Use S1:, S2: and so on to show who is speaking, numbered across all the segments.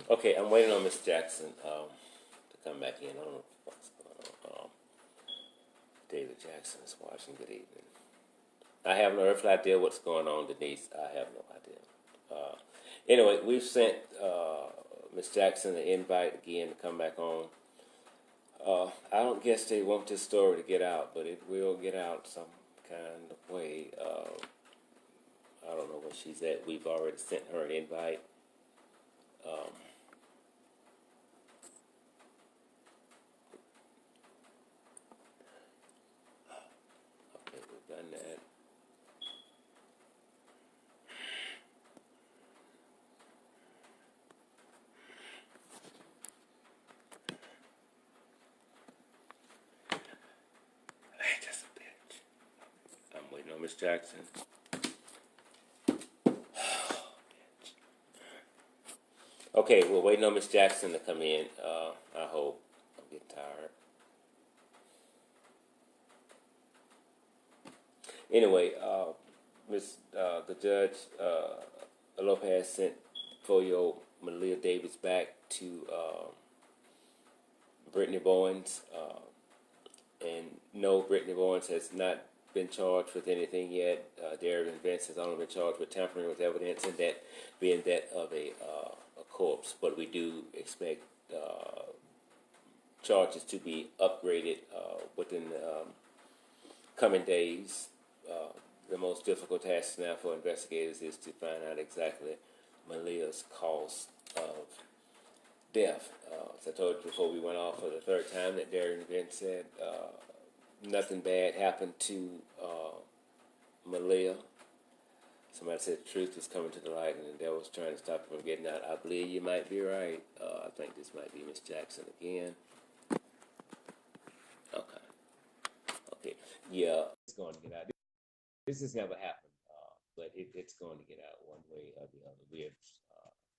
S1: Okay, I'm waiting on Miss Jackson to come back in. I don't know what's going on. David Jackson is watching. Good evening. I have no earthly idea what's going on, Denise. I have no idea. Anyway, we've sent Miss Jackson an invite again to come back on. I don't guess they want this story to get out, but it will get out some kind of way. I don't know where she's at. We've already sent her an invite. Okay, we've done that. Just a bitch. I'm waiting on Miss Jackson. Okay, we're waiting on Miss Jackson to come in. I hope. I'm getting tired. Anyway, the judge, Lopez sent 4-year-old Malia Davis back to Brittany Bowens. And no, Brittany Bowens has not been charged with anything yet. Darion Vince has only been charged with tampering with evidence, and that being that of a corpse. But we do expect charges to be upgraded within the coming days. The most difficult task now for investigators is to find out exactly Malia's cause of death. As I told you before we went off for the third time, that Darion Vince said nothing bad happened to Malia. Somebody said the truth was coming to the light and the devil was trying to stop it from getting out. I believe you might be right. I think this might be Miss Jackson again. Okay. Yeah, it's going to get out. This has never happened, but it's going to get out one way or the other. We have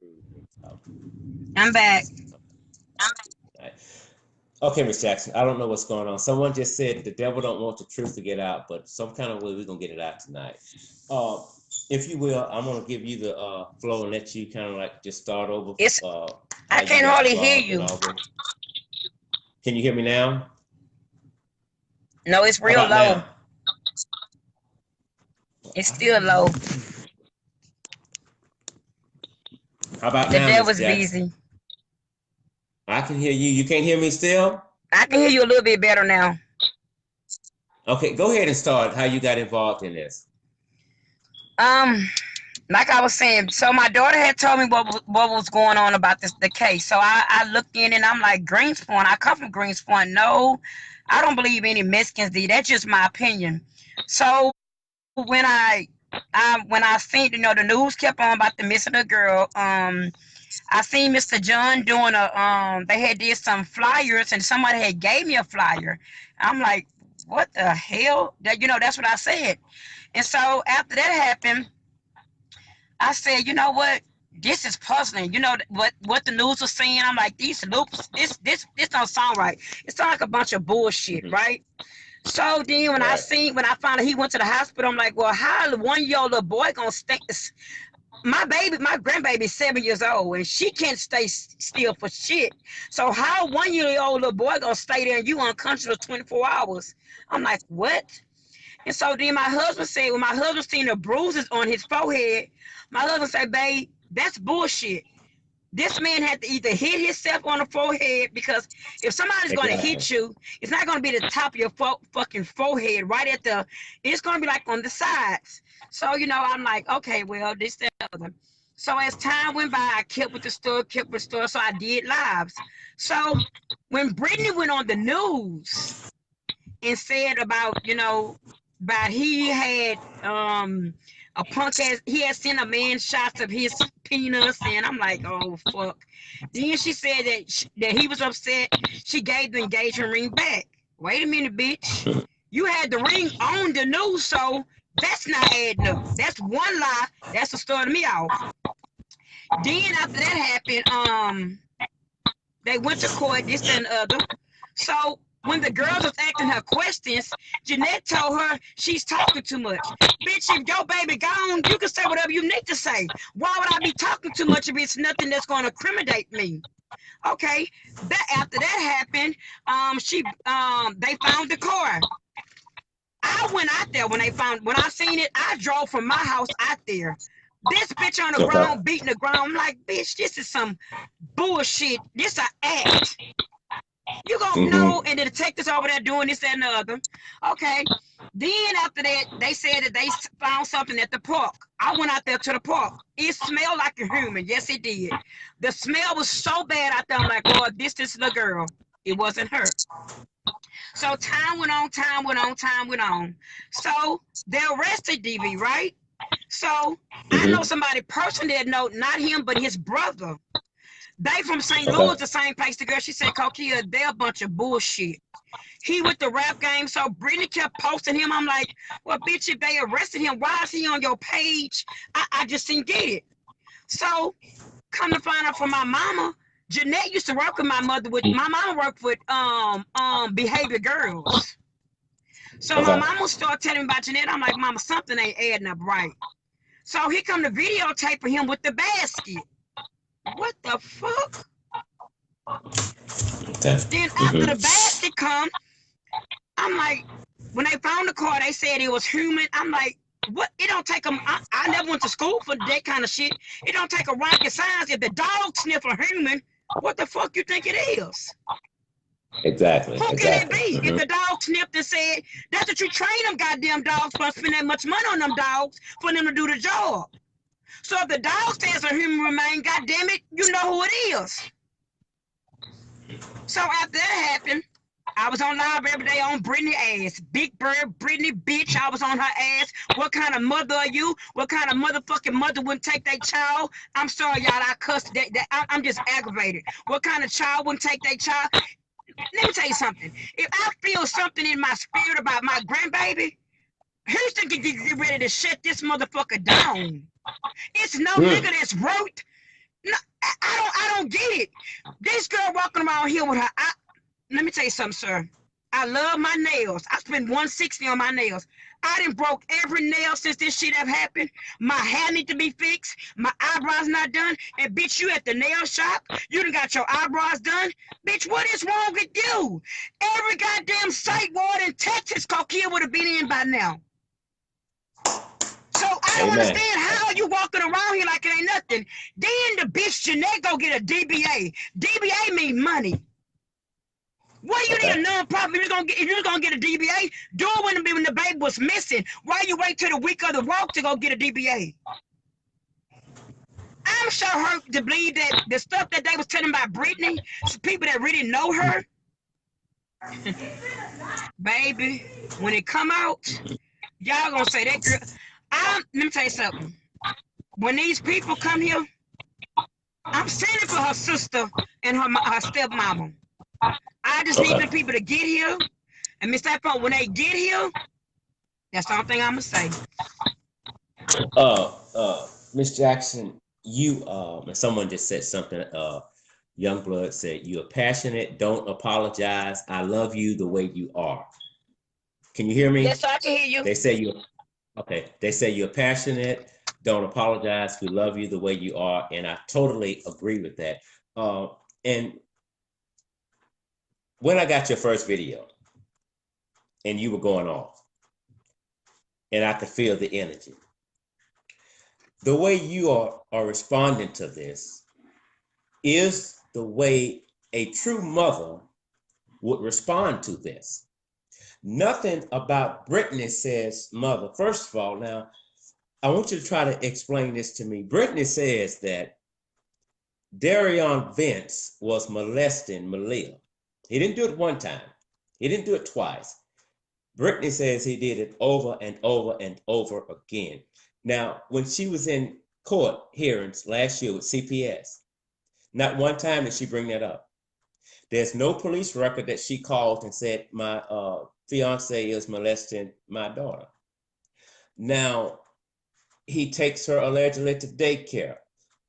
S1: proved things out.
S2: I'm back.
S1: Right. Okay, Miss Jackson, I don't know what's going on. Someone just said the devil don't want the truth to get out, but some kind of way we're going to get it out tonight. If you will, I'm going to give you the flow and let you kind of like just start over.
S2: I can't hardly hear you.
S1: Can you hear me now?
S2: No, it's real low. Now? It's still low.
S1: How about now,
S2: The devil's busy.
S1: I can hear you. You can't hear me still?
S2: I can hear you a little bit better now.
S1: Okay, go ahead and start how you got involved in this.
S2: Like I was saying, so my daughter had told me what was going on about the case. So I looked in and I'm like, Greenspoint. I come from Greenspoint. No, I don't believe any Mexicans did. That's just my opinion. So when I seen, the news kept on about the missing of the girl, I seen Mr. John doing they had did some flyers and somebody had gave me a flyer. I'm like, what the hell? That's what I said. And so after that happened, I said, you know what? This is puzzling. What the news was saying. I'm like, this don't sound right. It sounds like a bunch of bullshit, right? So then when I found out he went to the hospital, I'm like, well, how the 1-year-old little boy gonna stay? My grandbaby's 7 years old, and she can't stay still for shit. So how 1-year-old little boy gonna stay there and you unconscious 24 hours? I'm like, what? And so then my husband said, when my husband seen the bruises on his forehead, my husband said, babe, that's bullshit. This man had to either hit himself on the forehead, because if somebody's going to hit you, it's not going to be the top of your fucking forehead, right at it's going to be like on the sides. So, I'm like, okay, well, this, that, other. So as time went by, I kept with the story, so I did lives. So when Brittany went on the news and said about, he had a punk ass, he had sent a man shots of his penis, and I'm like, oh fuck. Then she said that he was upset. She gave the engagement ring back. Wait a minute, bitch. You had the ring on the news, so that's not adding up. That's one lie. That's what started me off. Then after that happened, they went to court, this and other. So When the girls was asking her questions, Jeanette told her she's talking too much. Bitch, if your baby gone, you can say whatever you need to say. Why would I be talking too much if it's nothing that's going to incriminate me? Okay, that after that happened, they found the car. I went out there when I seen it. I drove from my house out there. This bitch on the
S1: Okay.
S2: ground beating the ground. I'm like, bitch, this is some bullshit. This an act. You gonna know, and the detectives over there doing this and the other. Okay. Then after that, they said that they found something at the park. I went out there to the park. It smelled like a human. Yes, it did. The smell was so bad out there. I'm like, Lord, this is the girl. It wasn't her. So time went on, time went on, time went on. So they arrested DV, right? So I know somebody personally that know, not him, but his brother. They from St.
S1: Okay.
S2: Louis, the same place. The girl, she said, Kokea, they're a bunch of bullshit. He with the rap game, so Brittany kept posting him. I'm like, well, bitch, if they arrested him, why is he on your page? I just didn't get it. So come to find out from my mama, Jeanette used to work with my mother. With my mama worked with behavior girls. So my mama started telling me about Jeanette. I'm like, mama, something ain't adding up right. So he come to videotape of him with the basket. What the fuck?
S1: Okay.
S2: Then after the basket come, I'm like, when they found the car, they said it was human. I'm like, what? It don't take them. I never went to school for that kind of shit. It don't take a rocket science. If the dog sniff a human, what the fuck you think it is?
S1: Exactly.
S2: Who can it be?
S1: Mm-hmm.
S2: If the dog sniffed and said, that's what you train them goddamn dogs for, spend that much money on them dogs for them to do the job. So if the dog says a human remain, goddamn it, you know who it is. So after that happened, I was on live every day on Brittany ass. Big Bird, Brittany, bitch, I was on her ass. What kind of mother are you? What kind of motherfucking mother wouldn't take their child? I'm sorry, y'all, I cussed that. I'm just aggravated. What kind of child wouldn't take their child? Let me tell you something. If I feel something in my spirit about my grandbaby, Houston can get ready to shut this motherfucker down. It's no nigga that's wrote. No, I don't get it. This girl walking around here with her. Let me tell you something, sir. I love my nails. I spent $160 on my nails. I done broke every nail since this shit have happened. My hair need to be fixed. My eyebrows not done. And bitch, you at the nail shop. You done got your eyebrows done. Bitch, what is wrong with you? Every goddamn psych ward in Texas, Kokea would have been in by now. So I don't understand how you walking around here like it ain't nothing. Then the bitch Jeanette go get a DBA. DBA mean money. What you need a non-profit if you're gonna get a DBA? Do it when the baby was missing. Why you wait till the week of the walk to go get a DBA? I'm so hurt to believe that the stuff that they was telling about Brittany, people that really know her, baby, when it come out, y'all gonna say that girl. Let me tell you something. When these people come here, I'm sending for her sister and her stepmama. I just need the people to get here. And Miss Phone, when they get here, that's the only thing I'm gonna say.
S1: Miss Jackson, you someone just said something, Youngblood said, you're passionate, don't apologize. I love you the way you are. Can you hear me?
S2: Yes, I can hear you.
S1: They say you're passionate, don't apologize. We love you the way you are. And I totally agree with that. And when I got your first video and you were going off and I could feel the energy, the way you are responding to this is the way a true mother would respond to this. Nothing about Brittany says mother. First of all, now, I want you to try to explain this to me. Brittany says that Darion Vince was molesting Malia. He didn't do it one time. He didn't do it twice. Brittany says he did it over and over and over again. Now, when she was in court hearings last year with CPS, not one time did she bring that up. There's no police record that she called and said, my fiance is molesting my daughter. Now, he takes her allegedly to daycare,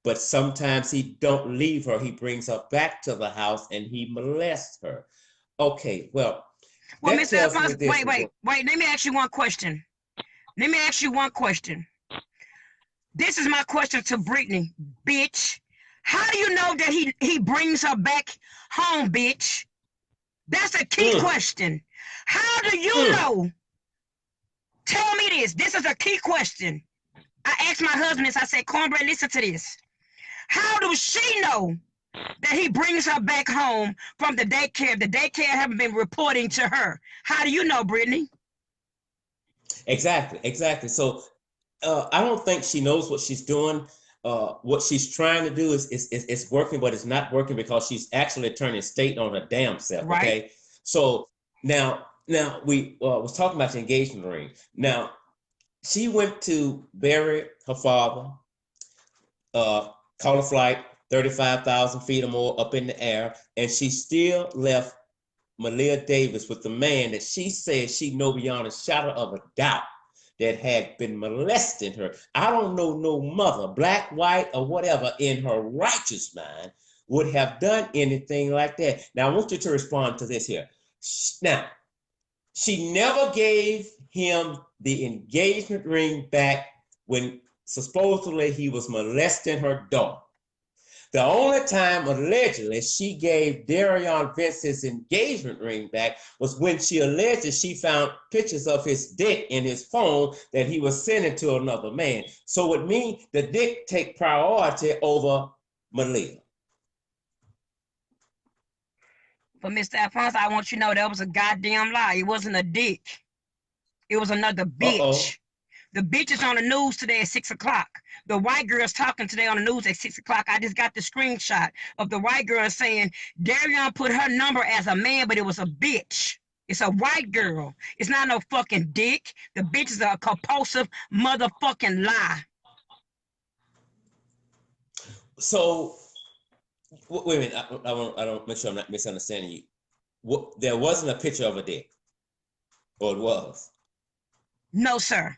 S1: but sometimes he don't leave her. He brings her back to the house and he molests her.
S3: Okay, well,
S2: Well,
S3: that
S2: Mr.
S3: tells me
S2: Alphonse,
S3: this.
S2: wait. Let me ask you one question. Let me ask you one question. This is my question to Brittany, bitch. How do you know that he brings her back home, bitch? That's a key question. How do you know? Tell me this. This is a key question. I asked my husband this. I said, Cornbread, listen to this. How does she know that he brings her back home from the daycare? The daycare haven't been reporting to her. How do you know, Brittany?
S3: Exactly. So I don't think she knows what she's doing. What she's trying to do is working, but it's not working because she's actually turning state on her damn self.
S2: Right.
S3: Okay. So now we was talking about the engagement ring. Now she went to bury her father, caught a flight 35,000 feet or more up in the air, and she still left Malia Davis with the man that she said she know beyond a shadow of a doubt that had been molesting her. I don't know no mother, black, white, or whatever, in her righteous mind would have done anything like that. Now, I want you to respond to this here. Now, she never gave him the engagement ring back when supposedly he was molesting her daughter. The only time, allegedly, she gave Darion Vince's engagement ring back was when she alleged that she found pictures of his dick in his phone that he was sending to another man. So it means the dick take priority over Malia.
S2: But Mr. Alphonse, I want you to know that was a goddamn lie. It wasn't a dick. It was another bitch. The bitch is on the news today at 6 o'clock. The white girl's talking today on the news at 6 o'clock. I just got the screenshot of the white girl saying Darion put her number as a man, but it was a bitch. It's a white girl. It's not no fucking dick. The bitch is a compulsive motherfucking lie.
S3: So, wait a minute. I don't make sure I'm not misunderstanding you. There wasn't a picture of a dick, or it was?
S2: No, sir.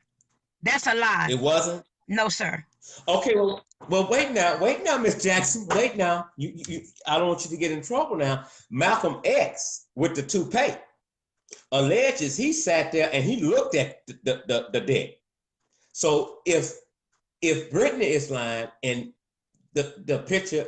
S2: That's a lie.
S3: It wasn't?
S2: No, sir.
S3: Okay, well, wait now, Miss Jackson, wait now. I don't want you to get in trouble now. Malcolm X with the toupee alleges he sat there and he looked at the dick. So if Brittany is lying and the picture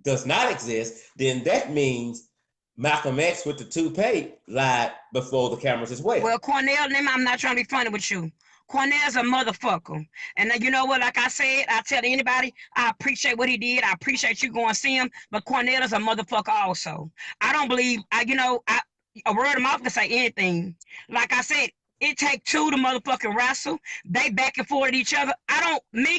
S3: does not exist, then that means Malcolm X with the toupee lied before the cameras as well.
S2: Well, Cornell, I'm not trying to be funny with you. Cornell's a motherfucker. And you know what? Like I said, I tell anybody, I appreciate what he did. I appreciate you going to see him. But Cornell is a motherfucker also. I don't believe, a word of mouth can say anything. Like I said, it take two to motherfucking wrestle. They back and forth at each other. I wouldn't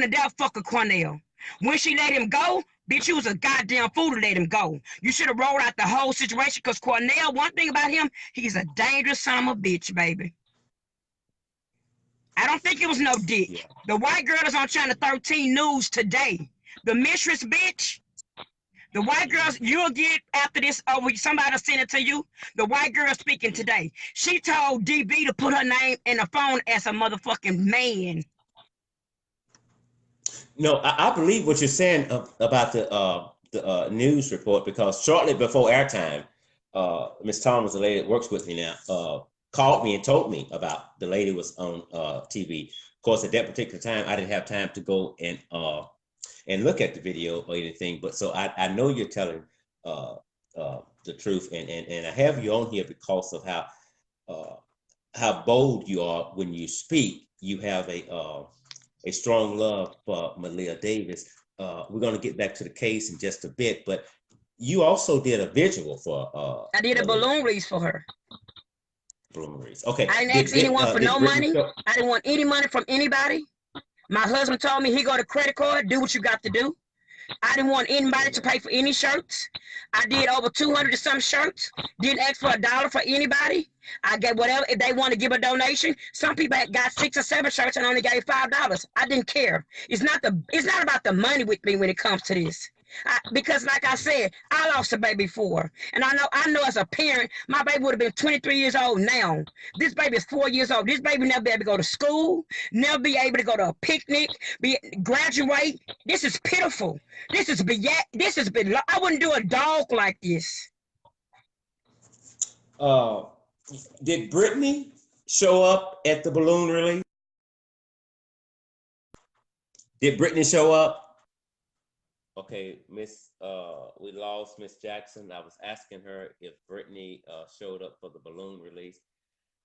S2: have dare fuck with Cornell. When she let him go, bitch, you was a goddamn fool to let him go. You should have rolled out the whole situation because Cornell, one thing about him, he's a dangerous son of a bitch, baby. I don't think it was no dick. Yeah. The white girl is on Channel 13 News today. The mistress, bitch. The white girls, you'll get after this, somebody send it to you. The white girl speaking today. She told DB to put her name in the phone as a motherfucking man.
S3: No, I believe what you're saying about the news report, because shortly before airtime, Miss Thomas, the lady that works with me now, called me and told me about the lady was on TV. Of course, at that particular time, I didn't have time to go and look at the video or anything. But so I know you're telling the truth, and I have you on here because of how bold you are when you speak. You have a strong love for Malia Davis. We're going to get back to the case in just a bit, but you also did a visual for
S2: I did a balloon release for her.
S3: Balloon release. Okay.
S2: I didn't ask anyone for no money. I didn't want any money from anybody. My husband told me, he got a credit card, do what you got to do. I didn't want anybody to pay for any shirts. I did over 200 and some shirts. Didn't ask for $1 for anybody. I gave whatever, if they want to give a donation. Some people got 6 or 7 shirts and only gave $5. I didn't care. It's not about the money with me when it comes to this. Because like I said, I lost a baby before. And I know as a parent, my baby would have been 23 years old now. This baby is 4 years old. This baby never be able to go to school, never be able to go to a picnic, graduate. This is pitiful. This is I wouldn't do a dog like this.
S3: Did Brittany show up at the balloon release? Did Brittany show up? Okay, we lost Miss Jackson. I was asking her if Brittany showed up for the balloon release,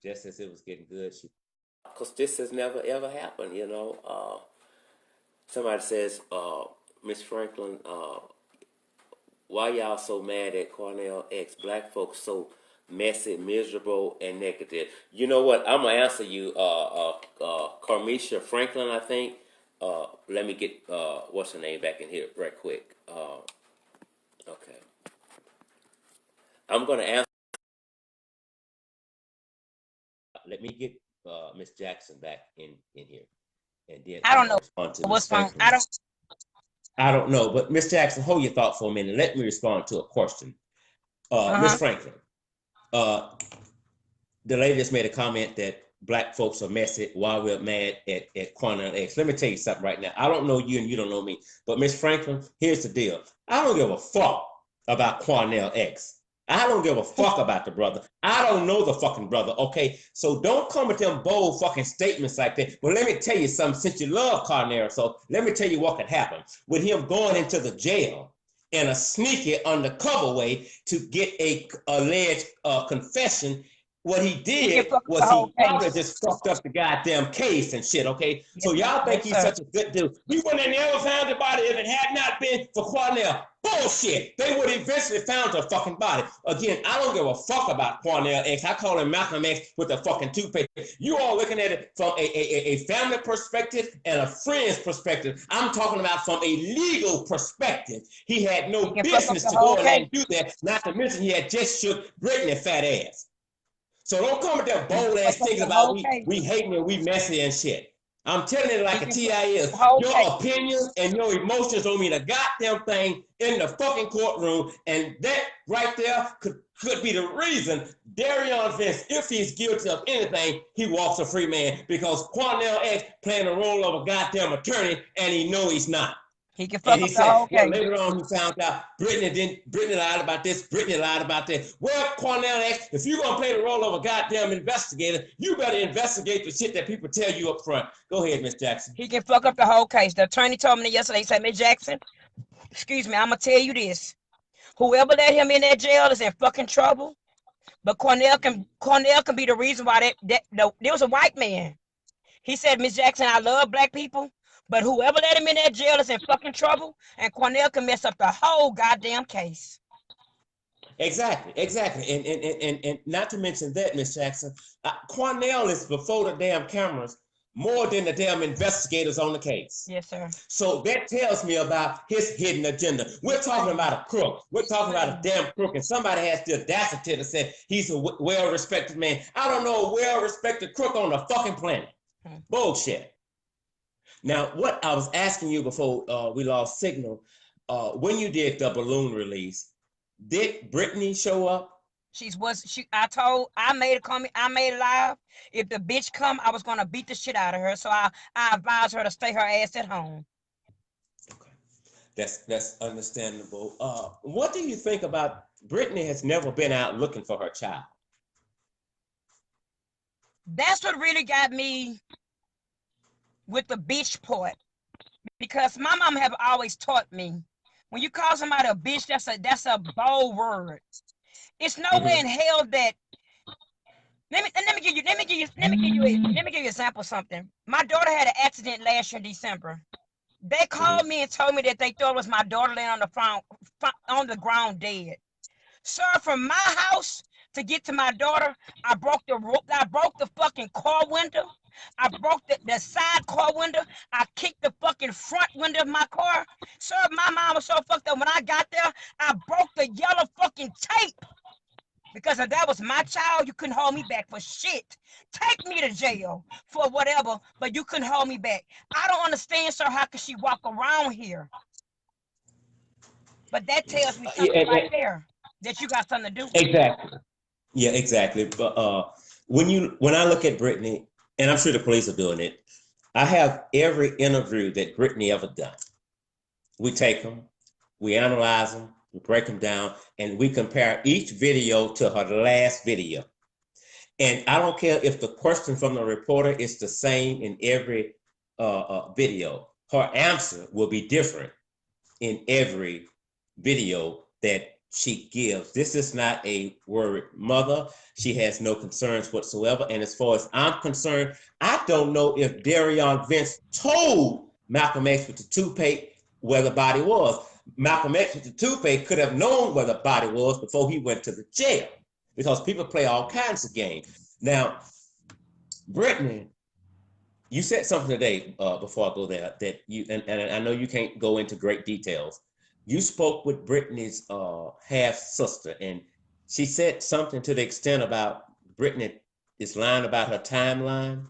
S3: just as it was getting good.
S1: Because this has never ever happened, you know. Somebody says, Miss Franklin, why y'all so mad at Cornell X? Black folks so messy, miserable, and negative. You know what? I'm gonna answer you, Carmisha Franklin, I think. Let me get what's her name back in here right quick. Okay, I'm gonna answer.
S3: Let me get Miss Jackson back in here, and then
S2: I don't know
S3: respond to
S2: what's
S3: Ms.
S2: wrong.
S3: I don't know, but Miss Jackson, hold your thought for a minute. Let me respond to a question. Miss Franklin, the lady just made a comment that Black folks are messy while we're mad at Cornell X. Let me tell you something right now. I don't know you and you don't know me, but Miss Franklin, here's the deal. I don't give a fuck about Cornell X. I don't give a fuck about the brother. I don't know the fucking brother, okay? So don't come with them bold fucking statements like that. But let me tell you something, since you love Cornell, so let me tell you what could happen. With him going into the jail in a sneaky undercover way to get a alleged confession, what he did was he probably just fucked up the goddamn case and shit, okay? So y'all think he's such a good dude. We wouldn't have never found the body if it had not been for Cornell. Bullshit. They would have eventually found the fucking body. Again, I don't give a fuck about Cornell X. I call him Malcolm X with the fucking toothpaste. You all looking at it from a family perspective and a friend's perspective. I'm talking about from a legal perspective. He had no business to go in there and do that. Not to mention he had just shook Brittany fat ass. So don't come with that bold ass things about we hating and we messy and shit. I'm telling it like a TI is. Your opinions and your emotions don't mean a goddamn thing in the fucking courtroom, and that right there could be the reason Darion Vince, if he's guilty of anything, he walks a free man because Cornell X playing the role of a goddamn attorney, and he know he's not.
S2: He can fuck up the whole case.
S3: Well, later on, he found out Brittany lied about this, Brittany lied about that. Well, Cornell X, if you're going to play the role of a goddamn investigator, you better investigate the shit that people tell you up front. Go ahead, Miss Jackson.
S2: He can fuck up the whole case. The attorney told me yesterday, he said, Miss Jackson, excuse me, I'm going to tell you this. Whoever let him in that jail is in fucking trouble. But Cornell can be the reason why there was a white man. He said, Miss Jackson, I love Black people. But whoever let him in that jail is in fucking trouble, and Cornell can mess up the whole goddamn case.
S3: Exactly. And not to mention that, Miss Jackson, Cornell is before the damn cameras more than the damn investigators on the case.
S2: Yes, sir.
S3: So that tells me about his hidden agenda. We're talking about a crook. We're talking about a damn crook, and somebody has the audacity to say he's a well-respected man. I don't know a well-respected crook on the fucking planet. Bullshit. Now, what I was asking you before we lost signal, when you did the balloon release, did Brittany show up?
S2: I made a comment, I made it live. If the bitch come, I was gonna beat the shit out of her. So I advised her to stay her ass at home.
S3: Okay. That's understandable. What do you think about Brittany has never been out looking for her child?
S2: That's what really got me with the bitch part, because my mom have always taught me, when you call somebody a bitch, that's a bold word. It's no way in hell that. Let me give you an example of something. My daughter had an accident last year in December. They called me and told me that they thought it was my daughter laying on the ground dead. Sir, from my house to get to my daughter, I broke the fucking car window. I broke the side car window. I kicked the fucking front window of my car. Sir, my mom was so fucked up. When I got there, I broke the yellow fucking tape. Because if that was my child, you couldn't hold me back for shit. Take me to jail for whatever, but you couldn't hold me back. I don't understand, sir, how could she walk around here? But that tells me
S3: Yeah,
S2: something right there that you got something to do with it.
S3: exactly. Yeah, exactly. But when I look at Brittany, and I'm sure the police are doing it, I have every interview that Brittany ever done. We take them, we analyze them, we break them down, and we compare each video to her last video. And I don't care if the question from the reporter is the same in every video. Her answer will be different in every video that she gives. This is not a worried mother. She has no concerns whatsoever. And as far as I'm concerned, I don't know if Darion Vince told Malcolm X with the toupee where the body was. Malcolm X with the toupee could have known where the body was before he went to the jail, because people play all kinds of games. Now, Brittany, you said something today before I go there that you, and I know you can't go into great details. You spoke with Brittany's half sister, and she said something to the extent about Brittany is lying about her timeline.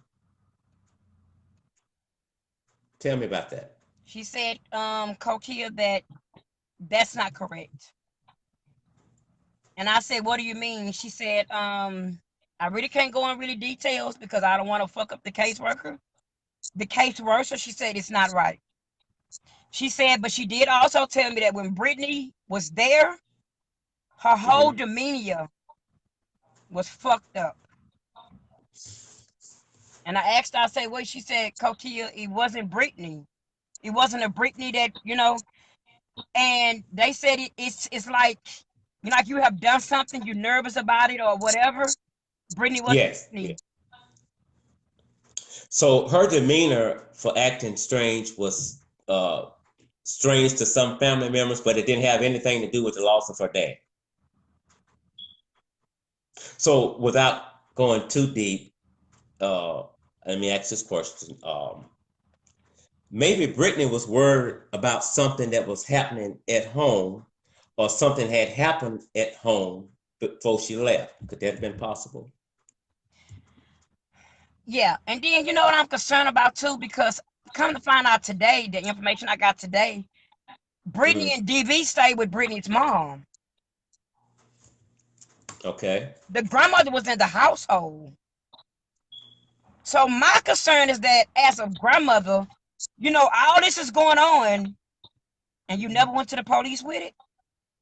S3: Tell me about that.
S2: She said, Kokea, that's not correct. And I said, what do you mean? She said, I really can't go in really details because I don't want to fuck up the caseworker. The caseworker, she said, it's not right. She said, but she did also tell me that when Brittany was there, her whole demeanor was fucked up. And I asked her, I said, well, she said, Kokea, it wasn't Brittany. It wasn't a Brittany that, and they said it's like, like you have done something, you're nervous about it or whatever. Brittany wasn't
S3: Yes.
S2: Brittany.
S3: So her demeanor for acting strange was strange to some family members, but it didn't have anything to do with the loss of her dad. So without going too deep, let me ask this question. Maybe Brittany was worried about something that was happening at home, or something had happened at home before she left. Could that have been possible?
S2: Yeah, and then you know what I'm concerned about too, because come to find out today, the information I got today, Brittany and DV stayed with Brittany's mom.
S3: Okay.
S2: The grandmother was in the household. So my concern is that as a grandmother, all this is going on and you never went to the police with it.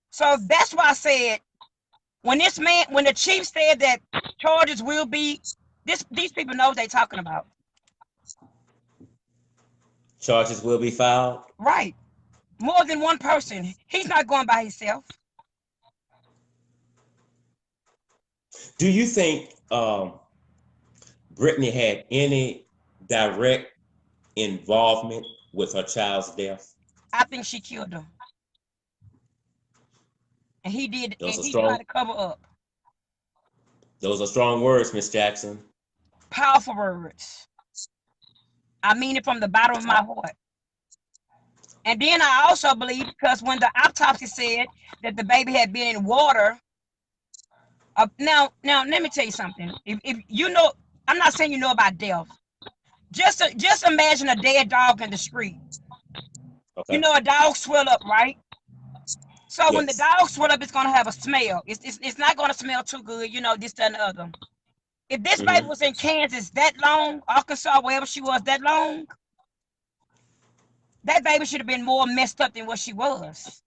S2: So that's why I said, when the chief said that charges will be, these people know what they're talking about.
S3: Charges will be filed?
S2: Right. More than one person. He's not going by himself.
S3: Do you think Brittany had any direct involvement with her child's death?
S2: I think she killed him. And he did,
S3: Those
S2: and
S3: are
S2: he
S3: strong.
S2: tried to cover up.
S3: Those are strong words, Miss Jackson.
S2: Powerful words. I mean it from the bottom of my heart. And then I also believe, because when the autopsy said that the baby had been in water, now let me tell you something. If you know, I'm not saying you know about death. Just imagine a dead dog in the street.
S3: Okay.
S2: A dog swell up, right? So
S3: Yes.
S2: when the dog swell up, it's gonna have a smell. It's not gonna smell too good, this, that, and the other. If this baby was in Kansas that long, Arkansas, wherever she was that long, that baby should have been more messed up than what she was.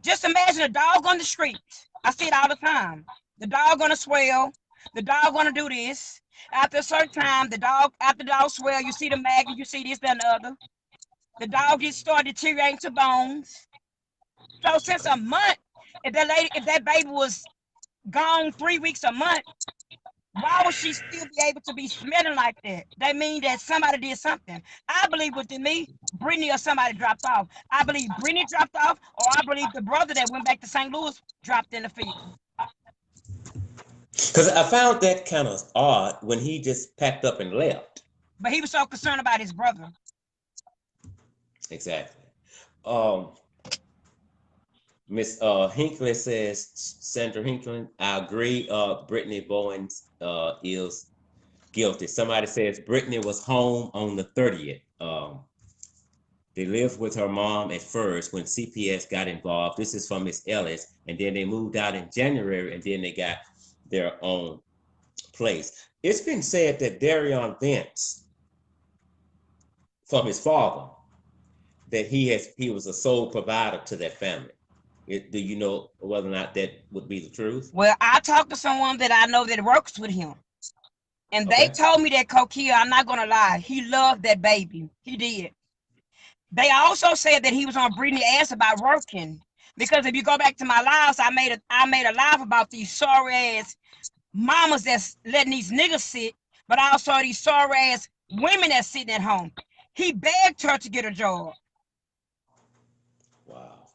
S2: Just imagine a dog on the street. I see it all the time. The dog gonna swell. The dog gonna do this. After a certain time, after the dog swell, you see the maggot, you see this, that, and the other. The dog gets started deteriorating to bones. So since a month, if that baby was gone 3 weeks, a month, why would she still be able to be smelling like that? That means that somebody did something. I believe within me, Brittany or somebody dropped off. I believe Brittany dropped off, or I believe the brother that went back to St. Louis dropped in the field.
S3: Because I found that kind of odd when he just packed up and left.
S2: But he was so concerned about his brother.
S3: Exactly. Miss Hinckley says, Sandra Hinckley, I agree. Brittany Bowens is guilty. Somebody says Brittany was home on the 30th. They lived with her mom at first when CPS got involved. This is from Miss Ellis. And then they moved out in January, and then they got their own place. It's been said that Darion Vance, from his father, that he was a sole provider to that family. Do you know whether or not that would be the truth?
S2: Well, I talked to someone that I know that works with him. And they
S3: Okay.
S2: told me that Kokea, I'm not gonna lie, he loved that baby. He did. They also said that he was on Brittany's ass about working. Because if you go back to my lives, I made a live about these sorry ass mamas that's letting these niggas sit, but also these sorry ass women that's sitting at home. He begged her to get a job.
S3: Wow.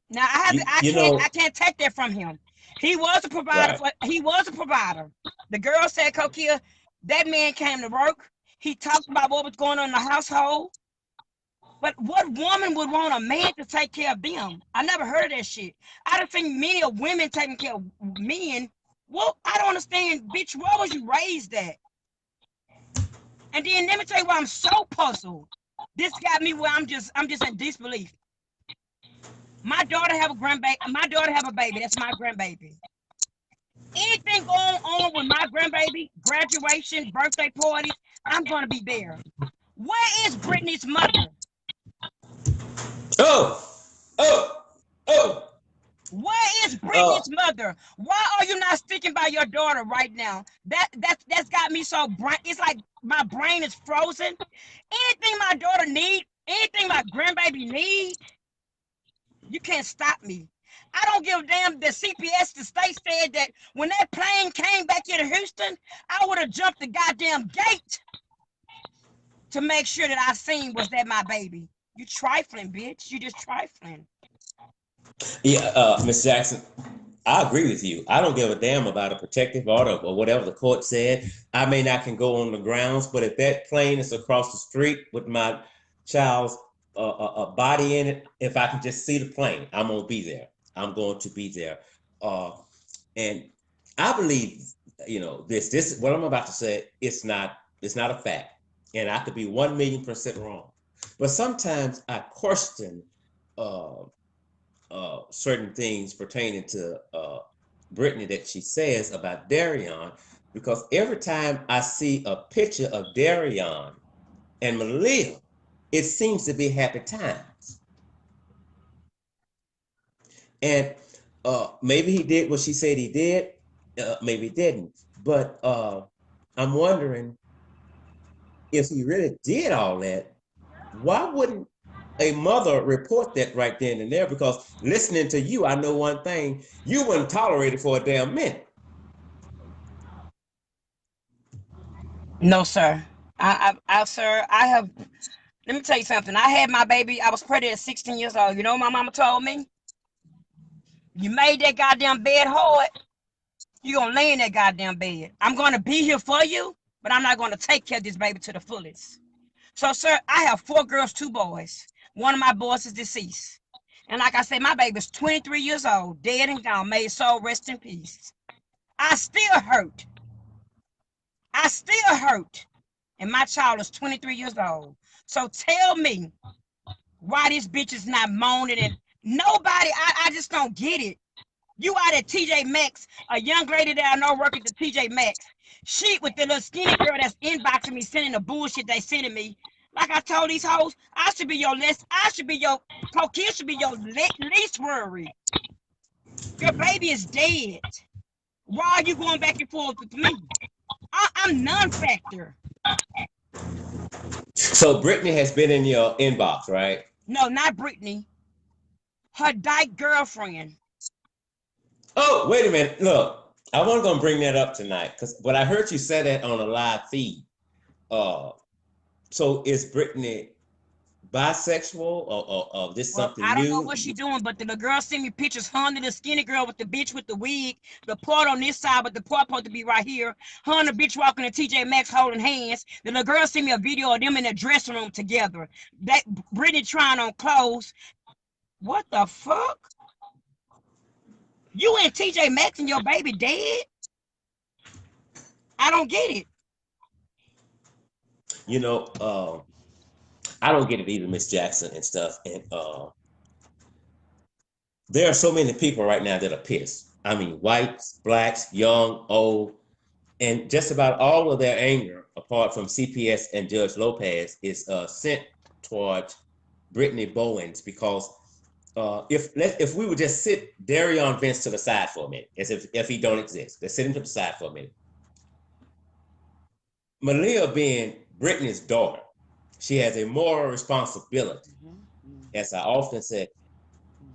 S2: Now I can't take that from him. He was a provider.
S3: Right.
S2: He was a provider. The girl said, Kokea, that man came to work. He talked about what was going on in the household. But what woman would want a man to take care of them? I never heard of that shit. I don't think many of women taking care of men. Well, I don't understand, bitch. Where was you raised at? And then let me tell you why I'm so puzzled. This got me where I'm just in disbelief. My daughter have a grandbaby. My daughter have a baby. That's my grandbaby. Anything going on with my grandbaby, graduation, birthday parties, I'm gonna be there. Where is Brittany's mother?
S3: Oh.
S2: Where is Brittany's mother? Why are you not sticking by your daughter right now? That's got me so it's like my brain is frozen. Anything my daughter need, anything my grandbaby need, you can't stop me. I don't give a damn. The CPS, the state said that when that plane came back here to Houston, I would have jumped the goddamn gate to make sure that I seen was that my baby. You trifling, bitch. You just trifling.
S3: Yeah, Miss Jackson, I agree with you. I don't give a damn about a protective order or whatever the court said. I may not can go on the grounds, but if that plane is across the street with my child's body in it, if I can just see the plane, I'm gonna be there. I'm going to be there. And I believe, this what I'm about to say, it's not a fact. And I could be 1,000,000% wrong. But sometimes I question certain things pertaining to Brittany that she says about Darion, because every time I see a picture of Darion and Malia, it seems to be happy times. And maybe he did what she said he did, maybe he didn't. But I'm wondering if he really did all that, why wouldn't a mother report that right then and there? Because listening to you, I know one thing: you wouldn't tolerate it for a damn minute.
S2: No, sir. Sir, I have. Let me tell you something. I had my baby. I was pregnant at 16 years old. You know what my mama told me? You made that goddamn bed hard. You gonna lay in that goddamn bed. I'm gonna be here for you, but I'm not gonna take care of this baby to the fullest. So, sir, I have 4 girls, 2 boys. One of my boys is deceased. And like I said, my baby's 23 years old, dead and gone. May his soul rest in peace. I still hurt. I still hurt. And my child is 23 years old. So tell me why this bitch is not moaning, and nobody, I just don't get it. You out at TJ Maxx, a young lady that I know work at the TJ Maxx. She with the little skinny girl that's inboxing me, sending the bullshit they sending me. Like I told these hoes, I should be your Kokea should be your least worry. Your baby is dead. Why are you going back and forth with me? I'm non-factor.
S3: So Brittany has been in your inbox, right?
S2: No, not Brittany. Her dyke girlfriend.
S3: Oh, wait a minute. Look, I wasn't gonna bring that up tonight because when I heard you say that on a live feed. So is Brittany bisexual or this
S2: Well,
S3: something
S2: I don't know
S3: new?
S2: what she doing, but the girl sent me pictures. Her and the skinny girl with the bitch with the wig, the part on this side, but the part supposed to be right here. Her and the bitch walking to TJ Maxx holding hands. The little girl sent me a video of them in the dressing room together. That Brittany trying on clothes. What the fuck? You and TJ Maxx and your baby dead? I don't get it.
S3: You know, I don't get it either, Miss Jackson and stuff. And there are so many people right now that are pissed. I mean, whites, blacks, young, old, and just about all of their anger, apart from CPS and Judge Lopez, is sent towards Brittany Bowens because if we would just sit Darion Vince to the side for a minute, as if he don't exist, let's sit him to the side for a minute. Malia being Brittany's daughter, she has a moral responsibility, as I often said,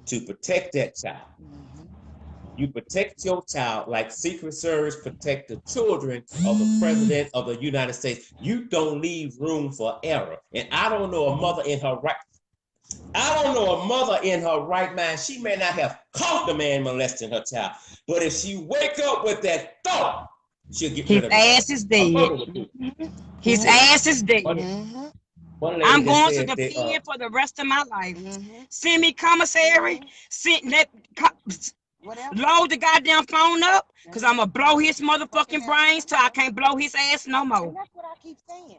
S3: to protect that child. You protect your child like Secret Service protect the children of the President of the United States. You don't leave room for error. And I don't know a mother in her right mind. She may not have caught the man molesting her child, but if she wake up with that thought, she'll get rid of it.
S2: His ass is dead. His ass is dead. I'm going to defend for the rest of my life. Send me commissary. Load the goddamn phone up, because I'm going to blow his motherfucking brains till I can't blow his ass no more.
S4: And that's what I keep saying.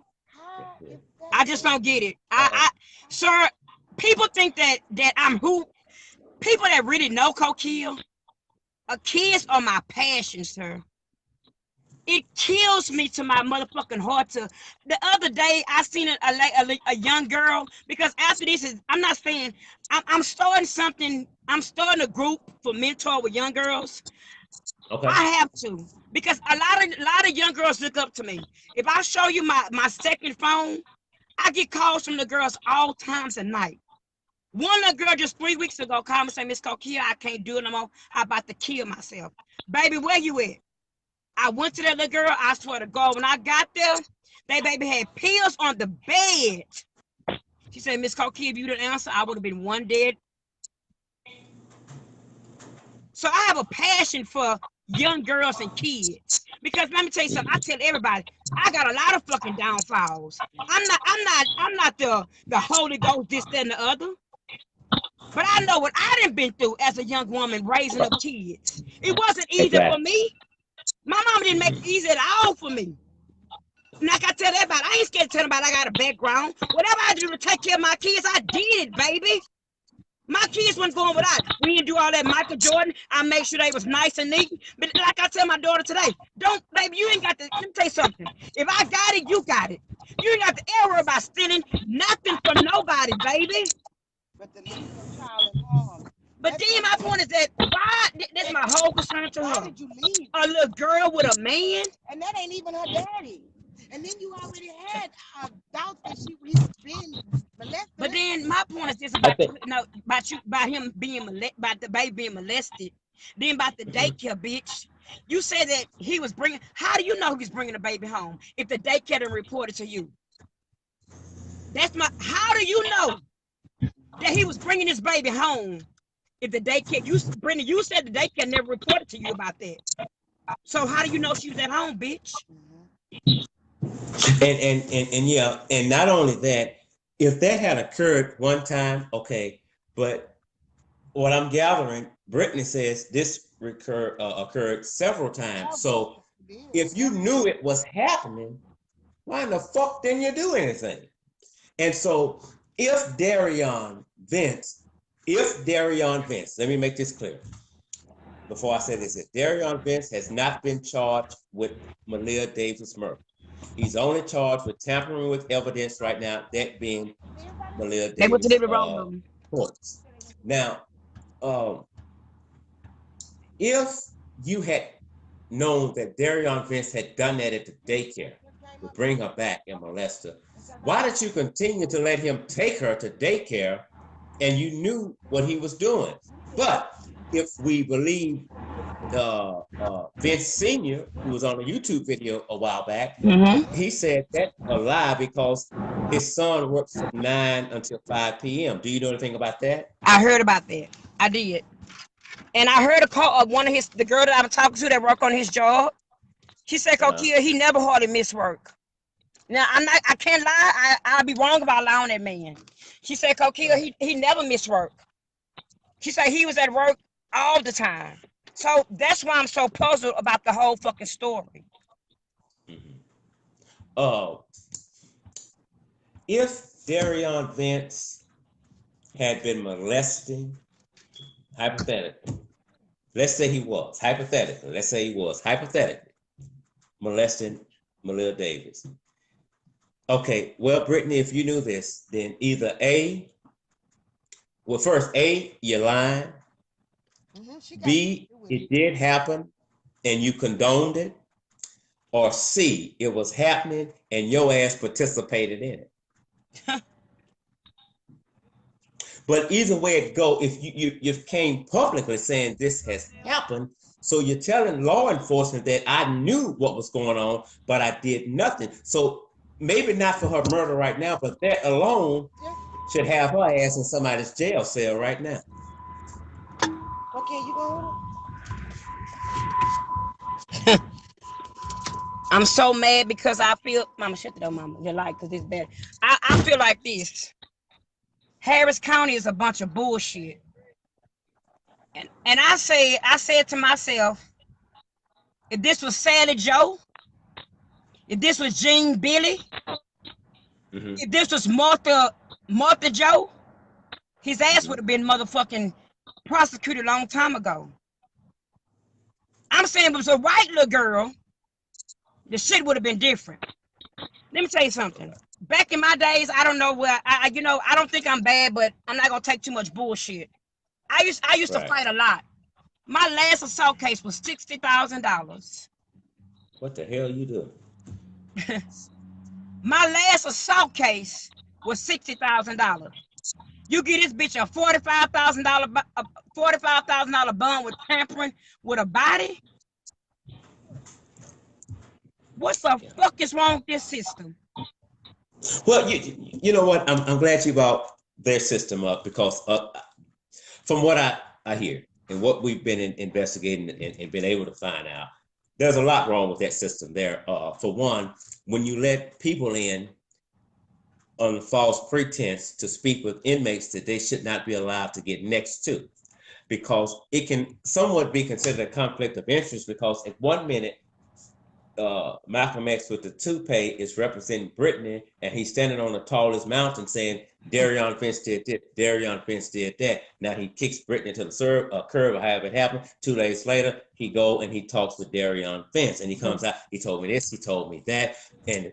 S2: I just don't get it. Sir, people think that I'm who? People that really know Kokea, kids are my passion, sir. It kills me to my motherfucking heart. The other day, I seen a young girl, because after this I'm not saying, I'm starting something. I'm starting a group for mentor with young girls. Okay. I have to, because a lot of young girls look up to me. If I show you my second phone, I get calls from the girls all times of night. One little girl just 3 weeks ago called me and said, Miss Kokea, I can't do it no more. I'm about to kill myself. Baby, where you at? I went to that little girl. I swear to God, when I got there, that baby had pills on the bed. She said, Miss Kokea, if you didn't answer, I would have been one dead. So I have a passion for young girls and kids. Because let me tell you something, I tell everybody, I got a lot of fucking downfalls. I'm not the Holy Ghost, this, that, and the other. But I know what I done been through as a young woman raising up kids. It wasn't easy for me. My mama didn't make it easy at all for me. And like I tell everybody, I ain't scared to tell anybody I got a background. Whatever I do to take care of my kids, I did it, baby. My kids wasn't going without. We didn't do all that Michael Jordan. I made sure they was nice and neat. But like I tell my daughter today, baby, you ain't got to, let me tell you something. If I got it, you got it. You ain't got to ever worry about stealing nothing from nobody, baby.
S4: But the leave your child at home.
S2: But then my point is that why, that's my whole concern to her.
S4: Why did you leave?
S2: A little girl with a man.
S4: And that ain't even her daddy. And then you already had doubts that he's been molested.
S2: But then my point is this about him being molested, about the baby being molested. Then about the daycare, bitch. You said that he was bringing. How do you know he's bringing the baby home if the daycare didn't report it to you? How do you know that he was bringing his baby home if the daycare? Brittany, you said the daycare never reported to you about that. So how do you know she was at home, bitch?
S3: And yeah, and not only that, if that had occurred one time, okay, but what I'm gathering, Brittany says this occurred several times. So if you knew it was happening, why in the fuck didn't you do anything? And so if Darion Vince, let me make this clear before I say this, if Darion Vince has not been charged with Maleah Davis murder. He's only charged with tampering with evidence right now, that being Maleah Davis courts. Now, if you had known that Darion Vince had done that at the daycare to bring her back and molest her, why did you continue to let him take her to daycare and you knew what he was doing? But if we believe Vince Sr., who was on a YouTube video a while back, he said that's a lie because his son works from 9 until 5 p.m. Do you know anything about that?
S2: I heard about that. I did. And I heard a call of the girl that I was talking to that worked on his job. She said, Kokea, he never hardly missed work. Now, I can't lie. I'll be wrong about allowing that man. She said, Kokea, he never missed work. She said he was at work all the time. So that's why I'm so puzzled about the whole fucking story.
S3: If Darion Vince had been molesting, hypothetically, let's say he was, hypothetically, molesting Malia Davis. Okay, well, Brittany, if you knew this, then either A, you're lying. B, it did happen and you condoned it. Or C, it was happening and your ass participated in it. But either way it go, if you came publicly saying this has happened, so you're telling law enforcement that I knew what was going on, but I did nothing. So maybe not for her murder right now, but that alone should have her ass in somebody's jail cell right now.
S4: Okay, you go.
S2: I'm so mad because I feel, Mama, shut the door, Mama. You're like, because it's bad. I feel like this. Harris County is a bunch of bullshit. And I said to myself, if this was Sally Joe, if this was Jean Billy, if this was Martha Joe, his ass would have been motherfucking prosecuted a long time ago. I'm saying if it was a white little girl, the shit would have been different. Let me tell you something. Back in my days, I don't know where I don't think I'm bad, but I'm not gonna take too much bullshit. I used to fight a lot. My last assault case was $60,000.
S3: What the hell you doing?
S2: My last assault case was $60,000. You get this bitch a $45,000 bond with tampering with a body. What the fuck is wrong with this system?
S3: Well, you know what? I'm glad you brought their system up because from what I hear and what we've been investigating and been able to find out, there's a lot wrong with that system there. For one, when you let people in on false pretense to speak with inmates that they should not be allowed to get next to, because it can somewhat be considered a conflict of interest because at 1 minute, Malcolm X with the toupee is representing Brittany and he's standing on the tallest mountain saying Darion Vince did this, Darion Vince did that. Now he kicks Brittany to the curb or however it happened. 2 days later, he go and he talks with Darion Vince and he comes out, he told me this, he told me that. And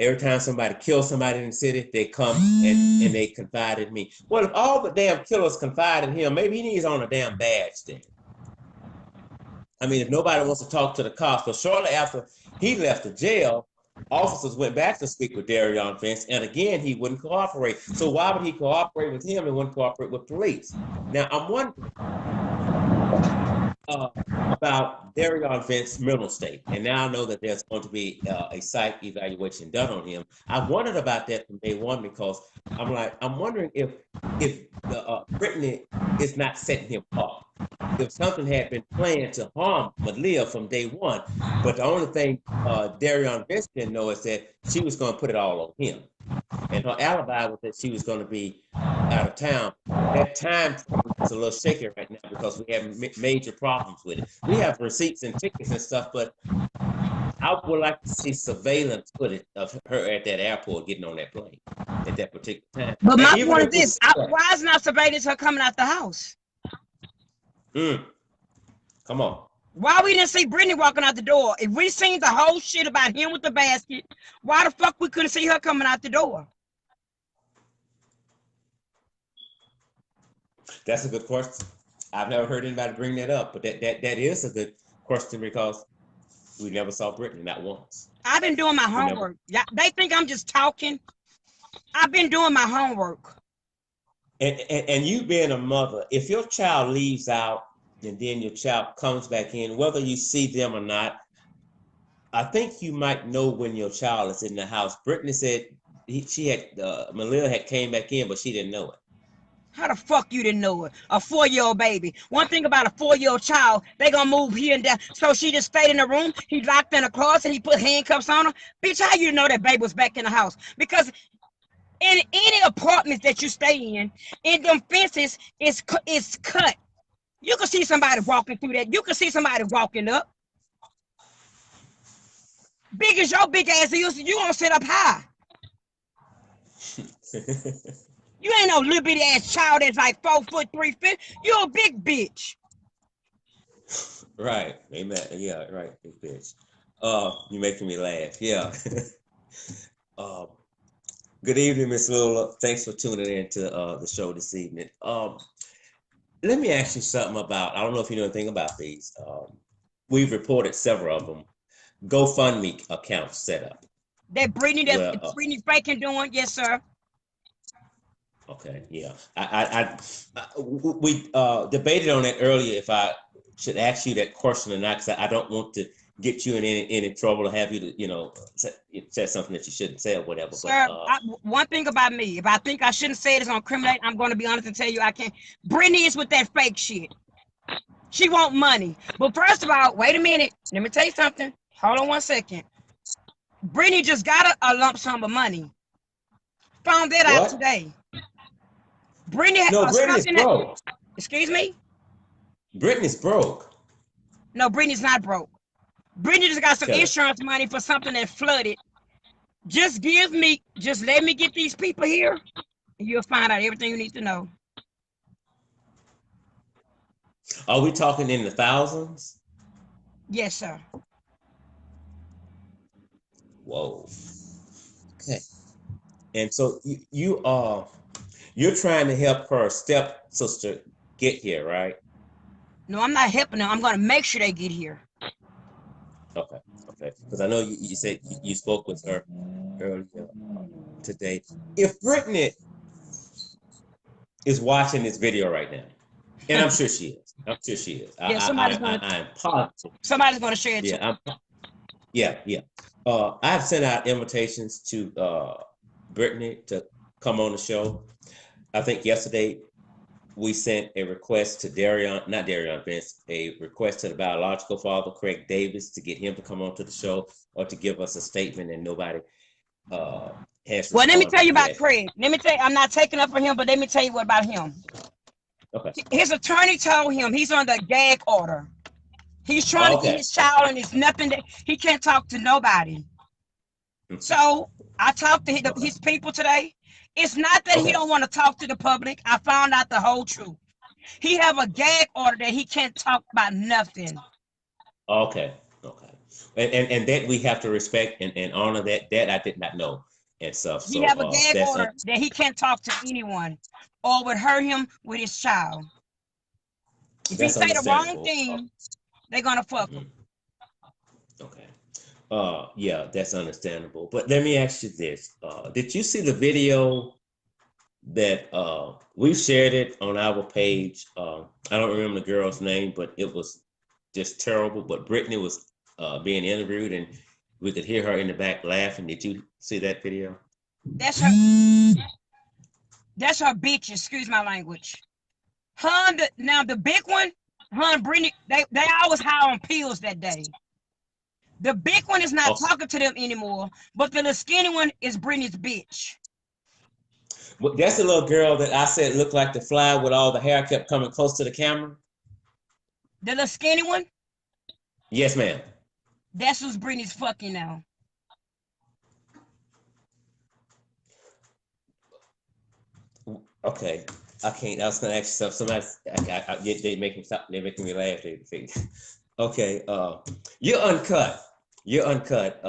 S3: every time somebody kills somebody in the city, they come and they confide in me. Well, if all the damn killers confide in him, maybe he needs on a damn badge then. I mean, if nobody wants to talk to the cops, but shortly after he left the jail, officers went back to speak with Darion Vince, and again, he wouldn't cooperate. So why would he cooperate with him and wouldn't cooperate with police? Now, I'm wondering about Darion Vince's mental state, and now I know that there's going to be a psych evaluation done on him. I wondered about that from day one because I'm wondering if Brittany is not setting him up. If something had been planned to harm Malia from day one, but the only thing Darion Vince didn't know is that she was going to put it all on him. And her alibi was that she was going to be out of town. That time is a little shaky right now because we have major problems with it. We have receipts and tickets and stuff, but I would like to see surveillance footage of her at that airport getting on that plane at that particular time.
S2: But my point is this, why is not surveillance her coming out the house?
S3: Come on.
S2: Why we didn't see Brittany walking out the door? If we seen the whole shit about him with the basket, why the fuck we couldn't see her coming out the door?
S3: That's a good question. I've never heard anybody bring that up, but that is a good question because we never saw Brittany, not once.
S2: I've been doing my homework. Yeah, they think I'm just talking. I've been doing my homework.
S3: And you being a mother, if your child leaves out and then your child comes back in, whether you see them or not, I think you might know when your child is in the house. Brittany said Malia had came back in, but she didn't know it.
S2: How the fuck you didn't know it? A 4-year-old baby. One thing about a 4-year-old child, they gonna move here and there. So she just stayed in the room. He locked in a closet. He put handcuffs on her. Bitch, how you know that baby was back in the house? Because in any apartments that you stay in them fences is cut. You can see somebody walking through that. You can see somebody walking up. Big as your big ass is, you gonna sit up high. You ain't no little bitty ass child that's like 4 foot 3 feet. You're a big bitch.
S3: Right. Amen. Yeah, right. Big bitch. You're making me laugh. Yeah. um, Good evening, Miss Lula. Thanks for tuning in to the show this evening. Let me ask you something about, I don't know if you know anything about these. We've reported several of them. GoFundMe accounts set up.
S2: That Brittany, that's
S3: Well,
S2: Brittany faking doing, yes, sir.
S3: okay, yeah. We debated on it earlier if I should ask you that question or not, because I don't want to get you in any trouble or have you to, say something that you shouldn't say or whatever.
S2: Sir, one thing about me, if I think I shouldn't say it, it's gonna incriminate. I'm gonna be honest and tell you I can't. Brittany is with that fake shit. She want money. But first of all, wait a minute. Let me tell you something. Hold on 1 second. Brittany just got a lump sum of money. Found that out
S3: what?
S2: today. Brittany
S3: No, Brittany's
S2: something
S3: broke.
S2: Excuse me?
S3: Brittany's broke.
S2: No, Brittany's not broke. Brittany just got some
S3: Tell her.
S2: insurance money for something that flooded. Just let me get these people here, and you'll find out everything you need to know.
S3: Are we talking in the thousands?
S2: Yes, sir.
S3: Whoa. Okay. And so you're trying to help her stepsister get here, right?
S2: No, I'm not helping them. I'm gonna make sure they get here.
S3: Okay. Okay. Because I know you said you spoke with her earlier today. If Brittany is watching this video right now, and I'm sure she is. I'm sure she is.
S2: Yeah,
S3: I'm positive.
S2: Somebody's gonna share it.
S3: Yeah, yeah. I've sent out invitations to Brittany to come on the show. I think yesterday we sent a request to not Darion Vince, a request to the biological father, Craig Davis, to get him to come on to the show or to give us a statement, and nobody has responded.
S2: Well, let me tell you about
S3: yet.
S2: Craig. I'm not taking up for him, but let me tell you what about him.
S3: Okay.
S2: His attorney told him he's under gag order. He's trying to get his child, and it's nothing that he can't talk to nobody. So I talked to his people today. It's not that he don't want to talk to the public. I found out the whole truth. He have a gag order that he can't talk about nothing.
S3: Okay. And that we have to respect and honor that. That I did not know and stuff.
S2: He have a gag order that he can't talk to anyone or would hurt him with his child. If he say the wrong thing, they're gonna fuck him.
S3: Okay. Yeah, that's understandable. But let me ask you this. Did you see the video that we shared it on our page? I don't remember the girl's name, but it was just terrible. But Brittany was being interviewed, and we could hear her in the back laughing. Did you see that video?
S2: That's her bitch, excuse my language. Now the big one, her and Brittany, they always high on pills that day. The big one is not talking to them anymore, but the little skinny one is Brittany's bitch.
S3: Well, that's the little girl that I said looked like the fly with all the hair kept coming close to the camera.
S2: The little skinny one?
S3: Yes, ma'am.
S2: That's who's Brittany's fucking now.
S3: Okay, I can't. I was gonna ask you something. They make me stop. They're making me laugh. Okay, you're uncut. You're uncut.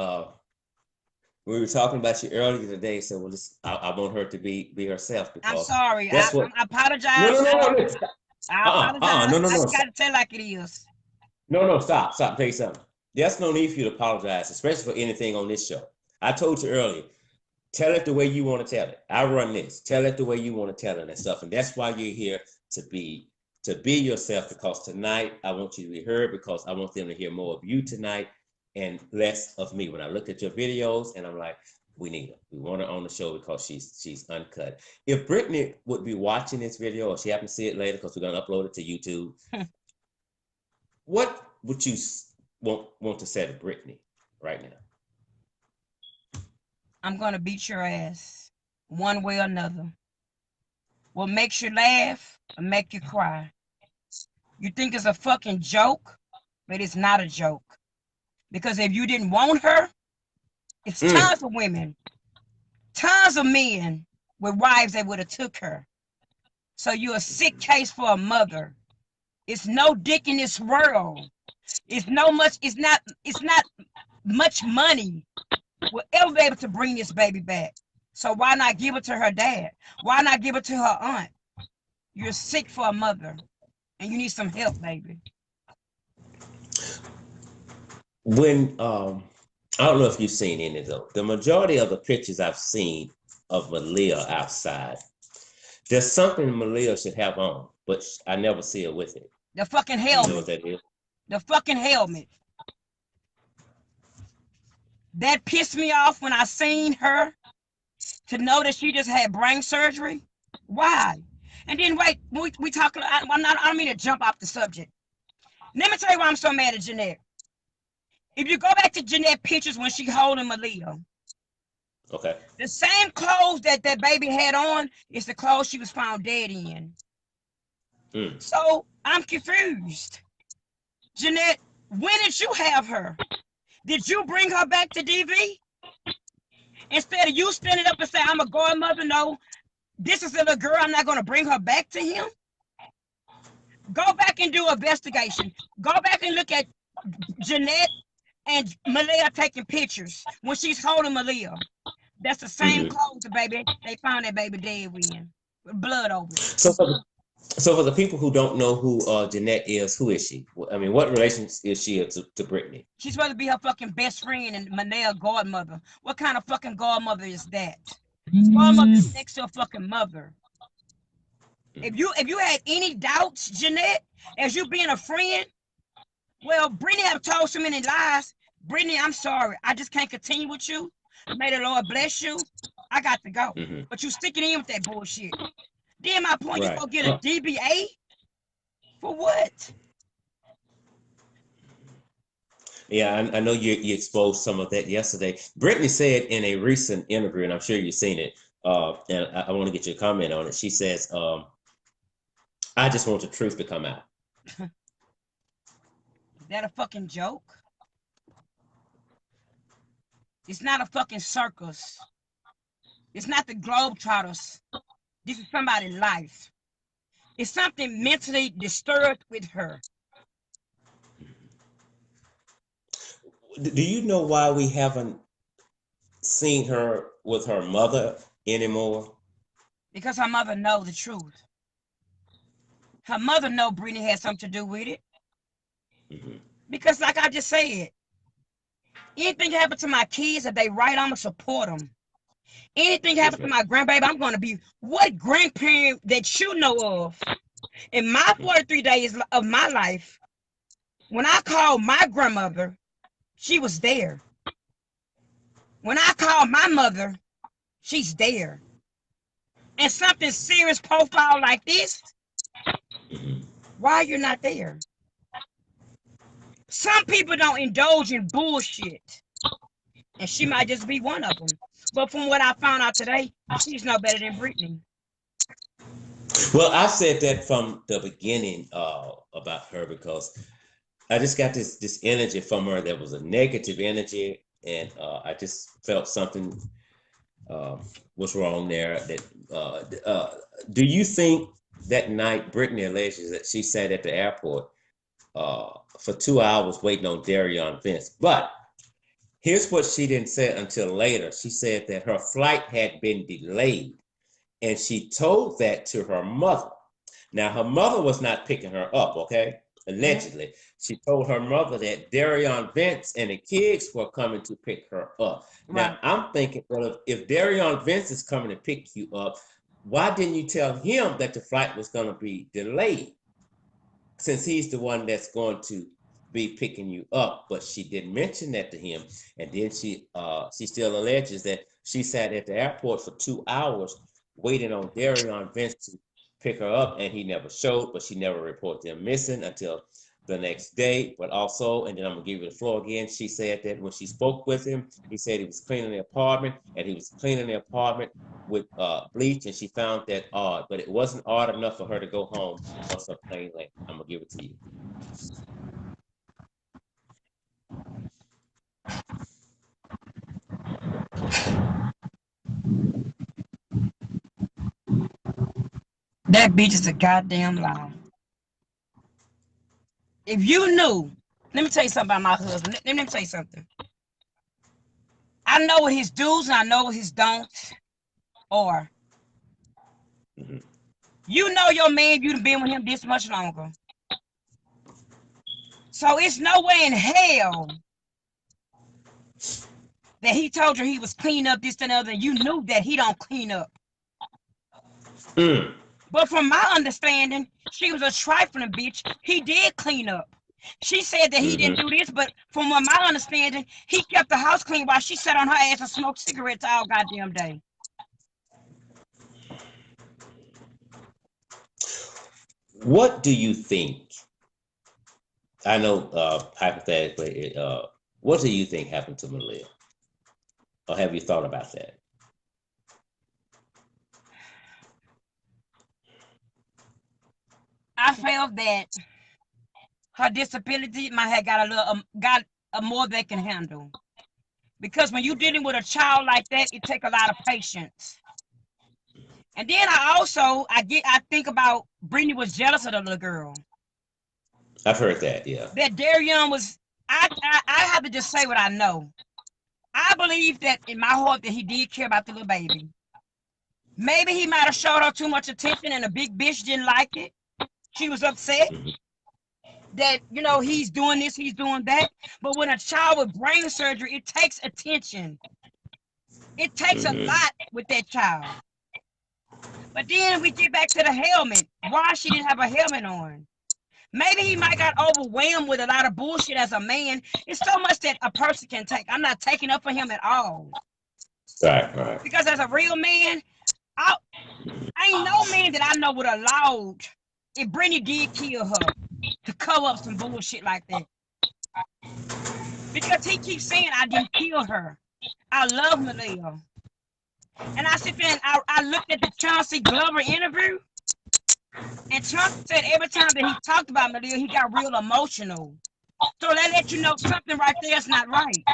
S3: We were talking about you earlier today, so I want her to be herself.
S2: I'm sorry. I apologize.
S3: No.
S2: I apologize. No. I just got to tell like it is.
S3: No. Stop. Tell you something. There's no need for you to apologize, especially for anything on this show. I told you earlier. Tell it the way you want to tell it. I run this. Tell it the way you want to tell it and stuff. And that's why you're here to be yourself, because tonight I want you to be heard, because I want them to hear more of you tonight and less of me. When I look at your videos and I'm like, we need her. We want her on the show because she's uncut. If Brittany would be watching this video, or she happens to see it later because we're going to upload it to YouTube, what would you want to say to Brittany right now?
S2: I'm going to beat your ass one way or another. What makes you laugh or make you cry? You think it's a fucking joke, but it's not a joke. Because if you didn't want her, it's tons of women, tons of men with wives that would have took her. So you're a sick case for a mother. It's no dick in this world. It's not much money will ever be able to bring this baby back. So why not give it to her dad? Why not give it to her aunt? You're sick for a mother, and you need some help, baby.
S3: When I don't know if you've seen any of those. The majority of the pictures I've seen of Malia outside, there's something Malia should have on, but I never see her with it.
S2: The fucking
S3: You know
S2: helmet.
S3: what that is?
S2: The fucking helmet. That pissed me off when I seen her, to know that she just had brain surgery. Why? And then wait, we talking. I don't mean to jump off the subject. Let me tell you why I'm so mad at Jeanette. If you go back to Jeanette pictures when she holding Malia,
S3: Okay.
S2: the same clothes that baby had on is the clothes she was found dead in. So I'm confused. Jeanette, when did you have her? Did you bring her back to DV? Instead of you standing up and saying, I'm a godmother, no, this is a little girl, I'm not going to bring her back to him. Go back and do an investigation. Go back and look at Jeanette and Malia taking pictures when she's holding Malia. That's the same clothes, the baby. They found that baby dead with blood over it.
S3: So for the people who don't know who Jeanette is, who is she? I mean, what relation is she to Brittany?
S2: She's supposed to be her fucking best friend and Maleah godmother. What kind of fucking godmother is that? Godmother is next to a fucking mother. If you had any doubts, Jeanette, as you being a friend, well, Brittany have told so many lies. Brittany, I'm sorry. I just can't continue with you. May the Lord bless you. I got to go. But you sticking in with that bullshit. Then my point, you gonna get a DBA? For what?
S3: Yeah, I know you exposed some of that yesterday. Brittany said in a recent interview, and I'm sure you've seen it, and I want to get your comment on it. She says, I just want the truth to come out.
S2: Is that a fucking joke? It's not a fucking circus. It's not the Globetrotters. This is somebody's life. It's something mentally disturbed with her.
S3: Do you know why we haven't seen her with her mother anymore?
S2: Because her mother knows the truth. Her mother know Brittany had something to do with it. Because like I just said, anything happen to my kids, if they right, I'm going to support them. Anything happen to my grandbaby, I'm going to be what grandparent that you know of. In my 43 days of my life, when I called my grandmother, she was there. When I called my mother, she's there. And something serious profile like this, why you're not there? Some people don't indulge in bullshit. And she might just be one of them. But from what I found out today, she's no better than Brittany.
S3: Well, I said that from the beginning about her because I just got this energy from her that was a negative energy, and I just felt something was wrong there. That do you think that night Brittany alleges that she sat at the airport for 2 hours waiting on Darion Vince? But here's what she didn't say until later. She said that her flight had been delayed, and she told that to her mother. Now, her mother was not picking her up, okay? Allegedly. She told her mother that Darion Vince and the kids were coming to pick her up. Now, I'm thinking, well, if Darion Vince is coming to pick you up, why didn't you tell him that the flight was going to be delayed? Since he's the one that's going to be picking you up, but she didn't mention that to him. And then she still alleges that she sat at the airport for 2 hours waiting on Darion Vince to pick her up, and he never showed, but she never reported him missing until the next day. But also, and then I'm gonna give you the floor again, she said that when she spoke with him, he said he was cleaning the apartment, and he was cleaning the apartment with bleach, and she found that odd, but it wasn't odd enough for her to go home on some plain land. I'm gonna give it to you.
S2: That bitch is a goddamn lie. If you knew, let me tell you something about my husband. Let me tell you something. I know what his do's and I know what his don'ts are.
S3: Mhm.
S2: You know your man, you've been with him this much longer. So it's no way in hell that he told you he was clean up this and other, and you knew that he don't clean up.
S3: Mm.
S2: But from my understanding, she was a trifling bitch. He did clean up. She said that he didn't do this, but from what my understanding, he kept the house clean while she sat on her ass and smoked cigarettes all goddamn day.
S3: What do you think? I know, hypothetically, what do you think happened to Malia? Or have you thought about that?
S2: I felt that her disability might have got a little, got a more they can handle. Because when you're dealing with a child like that, it takes a lot of patience. And then I think about Brittany was jealous of the little girl.
S3: I've heard that, yeah.
S2: That Darion was. I have to just say what I know. I believe that in my heart that he did care about the little baby. Maybe he might have showed her too much attention and the big bitch didn't like it. She was upset that, he's doing this, he's doing that. But when a child with brain surgery, it takes attention. It takes a lot with that child. But then we get back to the helmet. Why she didn't have a helmet on? Maybe he might got overwhelmed with a lot of bullshit as a man. It's so much that a person can take. I'm not taking up for him at all.
S3: Right.
S2: Because as a real man, I ain't no man that I know would have allowed if Brittany did kill her to cover up some bullshit like that. Because he keeps saying I didn't kill her. I love Malia. And I sit there and I looked at the Chauncey Glover interview. And Chauncey said every time that he talked about Malia, he got real emotional. So that let you know something right there is not right.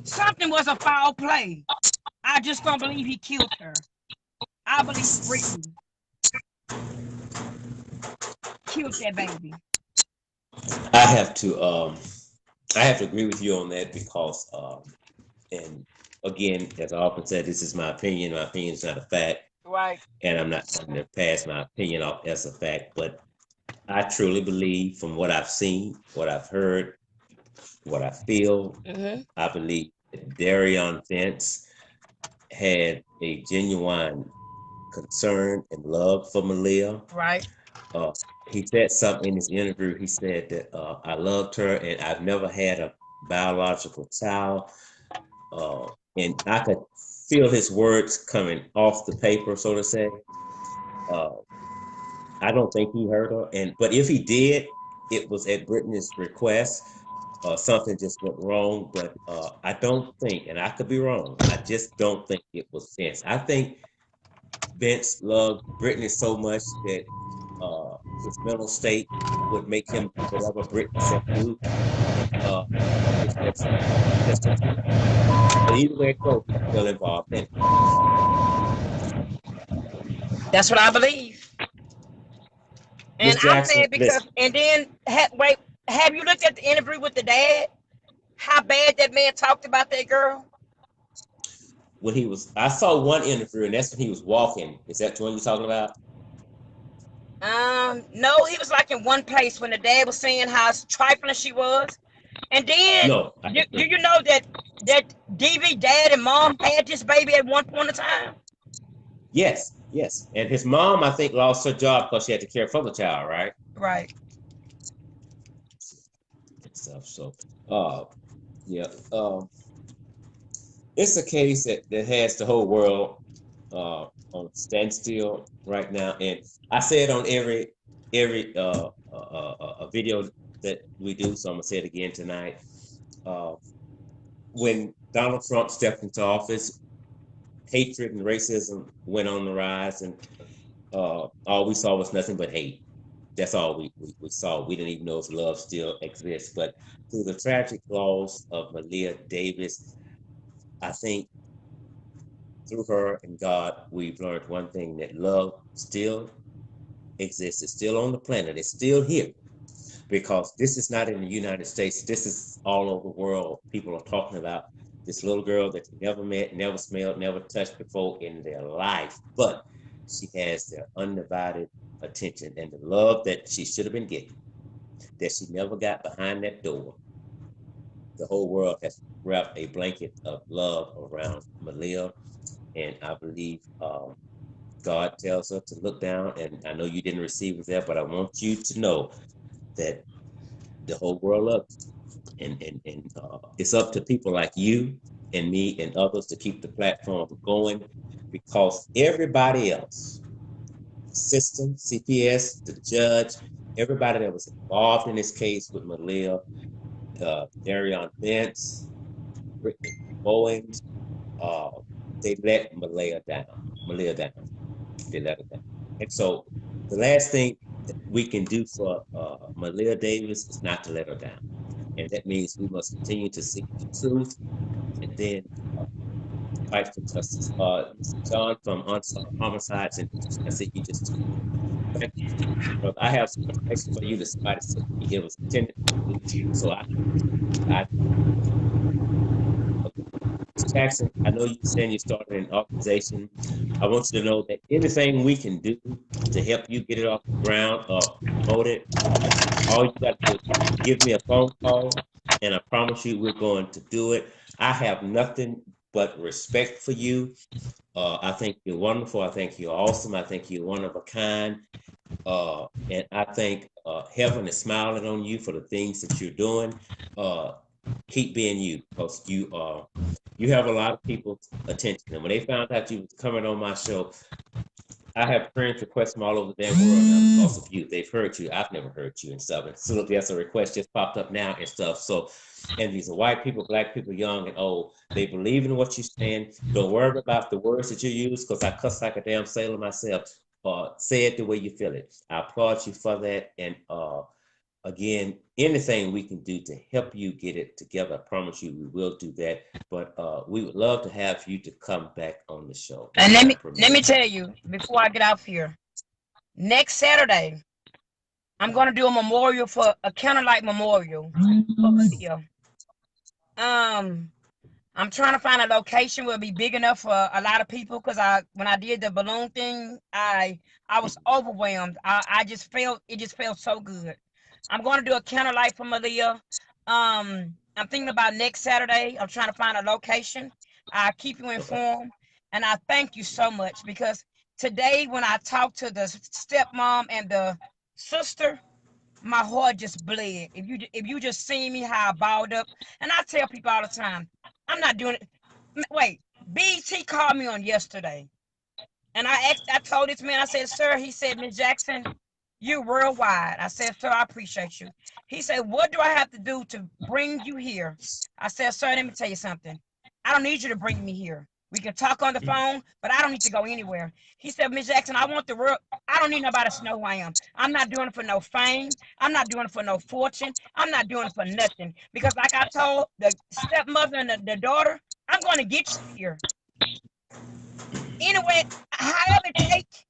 S2: Something was a foul play. I just don't believe he killed her. I believe Brittany killed that baby.
S3: I have to agree with you on that because and again, as I often said, this is my opinion. My opinion is not a fact.
S2: Right.
S3: And I'm not going to pass my opinion off as a fact, but I truly believe from what I've seen, what I've heard, what I feel, I believe that Darion Vince had a genuine concern and love for Malia.
S2: Right.
S3: He said something in his interview. He said that I loved her and I've never had a biological child. And I could feel his words coming off the paper, so to say. I don't think he hurt her, but if he did, it was at Brittany's request. Something just went wrong, but I don't think, and I could be wrong. I just don't think it was Vince. I think Vince loved Brittany so much that his mental state would make him do whatever Brittany said do. But either way it goes, he's still involved in it.
S2: That's what I believe. And
S3: Miss Jackson,
S2: I'm saying
S3: listen.
S2: and then, wait, have you looked at the interview with the dad? How bad that man talked about that girl?
S3: I saw one interview, and that's when he was walking. Is that the one you're talking about?
S2: No, he was like in one place when the dad was saying how trifling she was. And then,
S3: No.
S2: do you know that DV dad and mom had this baby at one point in time?
S3: Yes. And his mom, I think, lost her job because she had to care for the child, right?
S2: Right.
S3: So, yeah. It's a case that has the whole world on standstill right now. And I say it on every video that we do, so I'm gonna say it again tonight. When Donald Trump stepped into office, hatred and racism went on the rise, and all we saw was nothing but hate. That's all we saw. We didn't even know if love still exists. But through the tragic loss of Malia Davis, I think through her and God, we've learned one thing, that love still exists. It's still on the planet. It's still here, because this is not in the United States. This is all over the world. People are talking about this little girl that you never met, never smelled, never touched before in their life, but she has their undivided attention and the love that she should have been getting, that she never got behind that door. The whole world has wrapped a blanket of love around Malia, and I believe God tells her to look down. And I know you didn't receive it there, but I want you to know that the whole world loves you. And it's up to people like you and me and others to keep the platform going, because everybody else, the system, CPS, the judge, everybody that was involved in this case with Malia, Darion Bentz, Brittany Bowens, they let Malia down. They let her down. And so the last thing that we can do for Malia Davis is not to let her down. And that means we must continue to seek the truth and then fight for justice. Mr. John from Unsolved Homicides, and I see you just tuned in. Thank you, brother. I have some information for you that somebody sent me. It was intended for me, so I Jackson, I know you're saying you started an organization. I want you to know that anything we can do to help you get it off the ground or promote it, all you got to do is give me a phone call, and I promise you we're going to do it. I have nothing but respect for you. I think you're wonderful. I think you're awesome. I think you're one of a kind. And I think heaven is smiling on you for the things that you're doing. Keep being you, because you have a lot of people's attention. And when they found out you was coming on my show, I have friends requests from all over the damn world now because of you. They've heard you. I've never heard you and stuff. And so there's a request just popped up now and stuff. So, and these are white people, black people, young and old. They believe in what you're saying. Don't worry about the words that you use, because I cuss like a damn sailor myself. Say it the way you feel it. I applaud you for that. And again, anything we can do to help you get it together, I promise you we will do that. But we would love to have you to come back on the show.
S2: And let me tell you before I get off here. Next Saturday, I'm gonna do a memorial for a candlelight memorial for Malia. I'm trying to find a location where it'll be big enough for a lot of people, because when I did the balloon thing, I was overwhelmed. I just felt so good. I'm going to do a candlelight for Malia. I'm thinking about next Saturday. I'm trying to find a location. I'll keep you informed. And I thank you so much, because today when I talked to the stepmom and the sister, my heart just bled. If you just see me how I balled up, and I tell people all the time, I'm not doing it. Wait, BT called me on yesterday, and I told this man, I said, sir, he said, Ms. Jackson, you're worldwide. I said, sir, I appreciate you. He said, what do I have to do to bring you here? I said, sir, let me tell you something. I don't need you to bring me here. We can talk on the phone, but I don't need to go anywhere. He said, Ms. Jackson, I want the world. I don't need nobody to know who I am. I'm not doing it for no fame. I'm not doing it for no fortune. I'm not doing it for nothing. Because like I told the stepmother and the daughter, I'm going to get you here. Anyway, however it takes,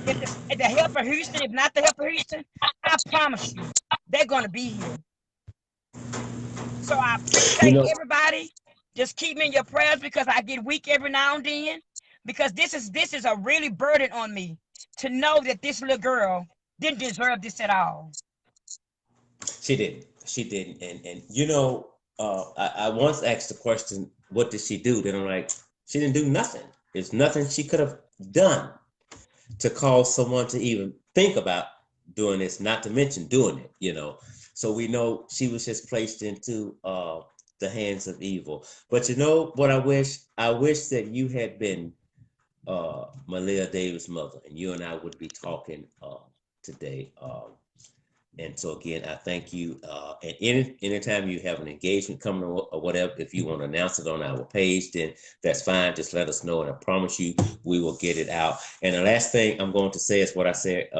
S2: if the help of Houston, if not the help of Houston, I promise you, they're going to be here. So I appreciate everybody. Just keep me in your prayers, because I get weak every now and then. Because this is a really burden on me to know that this little girl didn't deserve this at all.
S3: She didn't. And you know, I once asked the question, what did she do? Then I'm like, she didn't do nothing. There's nothing she could have done to cause someone to even think about doing this, not to mention doing it, you know. So we know she was just placed into the hands of evil. But you know what I wish? I wish that you had been Malia Davis' mother, and you and I would be talking today. And so again, I thank you. And anytime you have an engagement coming or whatever, if you want to announce it on our page, then that's fine. Just let us know, and I promise you we will get it out. And the last thing I'm going to say is what I said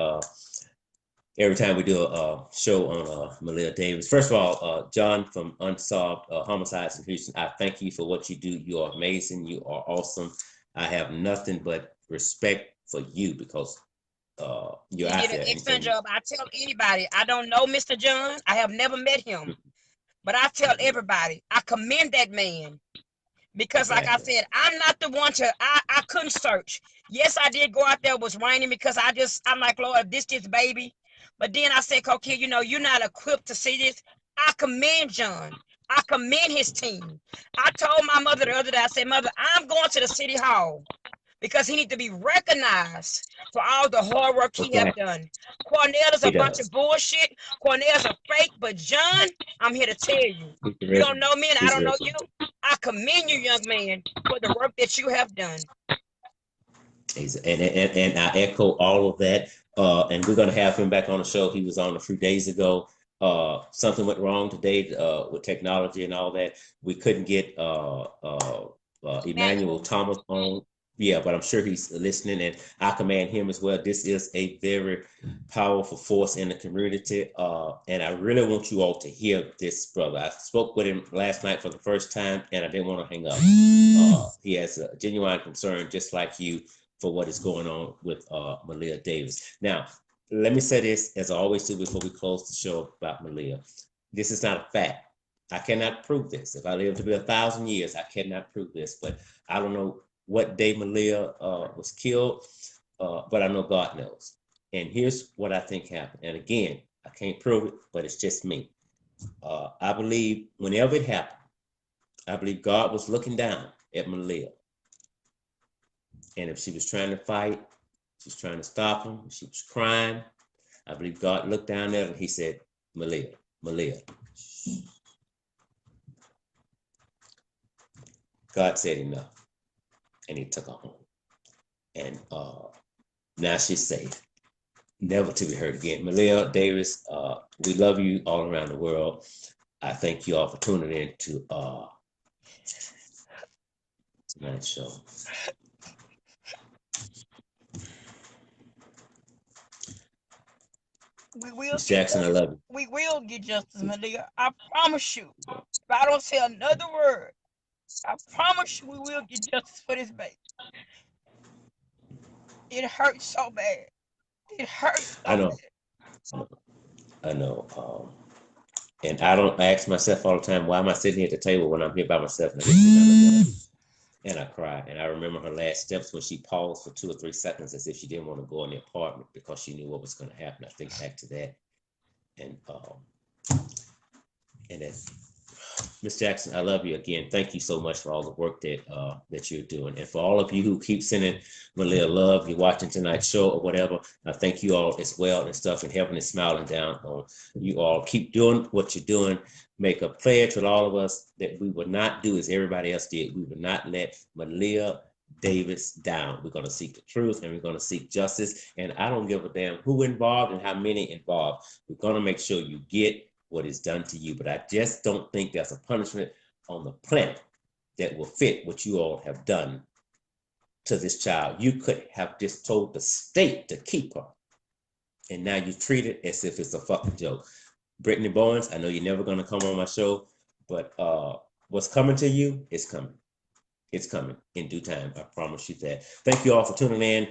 S3: every time we do a show on Maleah Davis. First of all, John from Unsolved Homicides in Houston, I thank you for what you do. You are amazing. You are awesome. I have nothing but respect for you because you're
S2: He
S3: out
S2: did an
S3: there.
S2: excellent job. I tell anybody, I don't know Mr. John. I have never met him. But I tell everybody, I commend that man. Because like I said, I'm not the one to, I couldn't search. Yes, I did go out there, it was raining because I'm like, Lord, this baby. But then I said, Kokea, you know, you're not equipped to see this. I commend John. I commend his team. I told my mother the other day, I said, Mother, I'm going to the city hall because he needs to be recognized for all the hard work he have done. Cornell is a bunch of bullshit. Cornell's a fake, but John, I'm here to tell you, you don't know me and I don't know you. I commend you, young man, for the work that you have done.
S3: And I echo all of that. And we're going to have him back on the show. He was on a few days ago. Something went wrong today with technology and all that. We couldn't get Emmanuel Thomas on. Yeah, but I'm sure he's listening, and I commend him as well. This is a very powerful force in the community, and I really want you all to hear this, brother. I spoke with him last night for the first time, and I didn't want to hang up. He has a genuine concern, just like you, for what is going on with Maleah Davis. Now, let me say this, as I always do before we close the show about Maleah. This is not a fact. I cannot prove this. If I live to be 1,000 years, I cannot prove this, but I don't know what day Maleah was killed, but I know God knows. And here's what I think happened. And again, I can't prove it, but it's just me. I believe whenever it happened, I believe God was looking down at Maleah. And if she was trying to fight, she was trying to stop him, she was crying, I believe God looked down at her and he said, Maleah, Maleah. God said enough. And he took her home. And now she's safe, never to be heard again. Maleah Davis, we love you all around the world. I thank you all for tuning in to tonight's show. Ms. Jackson, I love you.
S2: We will get justice, Maleah. I promise you. If I don't say another word, I promise you we will get justice for this baby. It hurts so bad. It hurts so
S3: I know.
S2: bad.
S3: I know. And I don't ask myself all the time, why am I sitting here at the table when I'm here by myself? And I cry. And I remember her last steps when she paused for 2 or 3 seconds as if she didn't want to go in the apartment because she knew what was going to happen. I think back to that. And then, Ms. Jackson, I love you again. Thank you so much for all the work that you're doing. And for all of you who keep sending Maleah love, you're watching tonight's show or whatever, I thank you all as well and stuff, and heaven is smiling down on you all. Keep doing what you're doing. Make a pledge with all of us that we will not do as everybody else did. We will not let Maleah Davis down. We're going to seek the truth and we're going to seek justice. And I don't give a damn who involved and how many involved. We're going to make sure you get what is done to you. But I just don't think there's a punishment on the planet that will fit what you all have done to this child. You could have just told the state to keep her. And now you treat it as if it's a fucking joke. Brittany Bowens, I know you're never going to come on my show, but what's coming to you is coming. It's coming in due time. I promise you that. Thank you all for tuning in.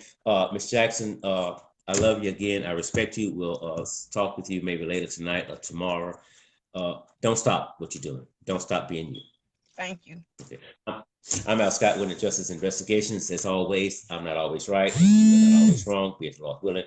S3: Ms. Jackson, I love you again. I respect you. We'll talk with you maybe later tonight or tomorrow. Don't stop what you're doing. Don't stop being you.
S2: Thank you.
S3: Okay. I'm Al Scott with the Justice Investigations. As always, I'm not always right. You're not always wrong. Be it Lord willing.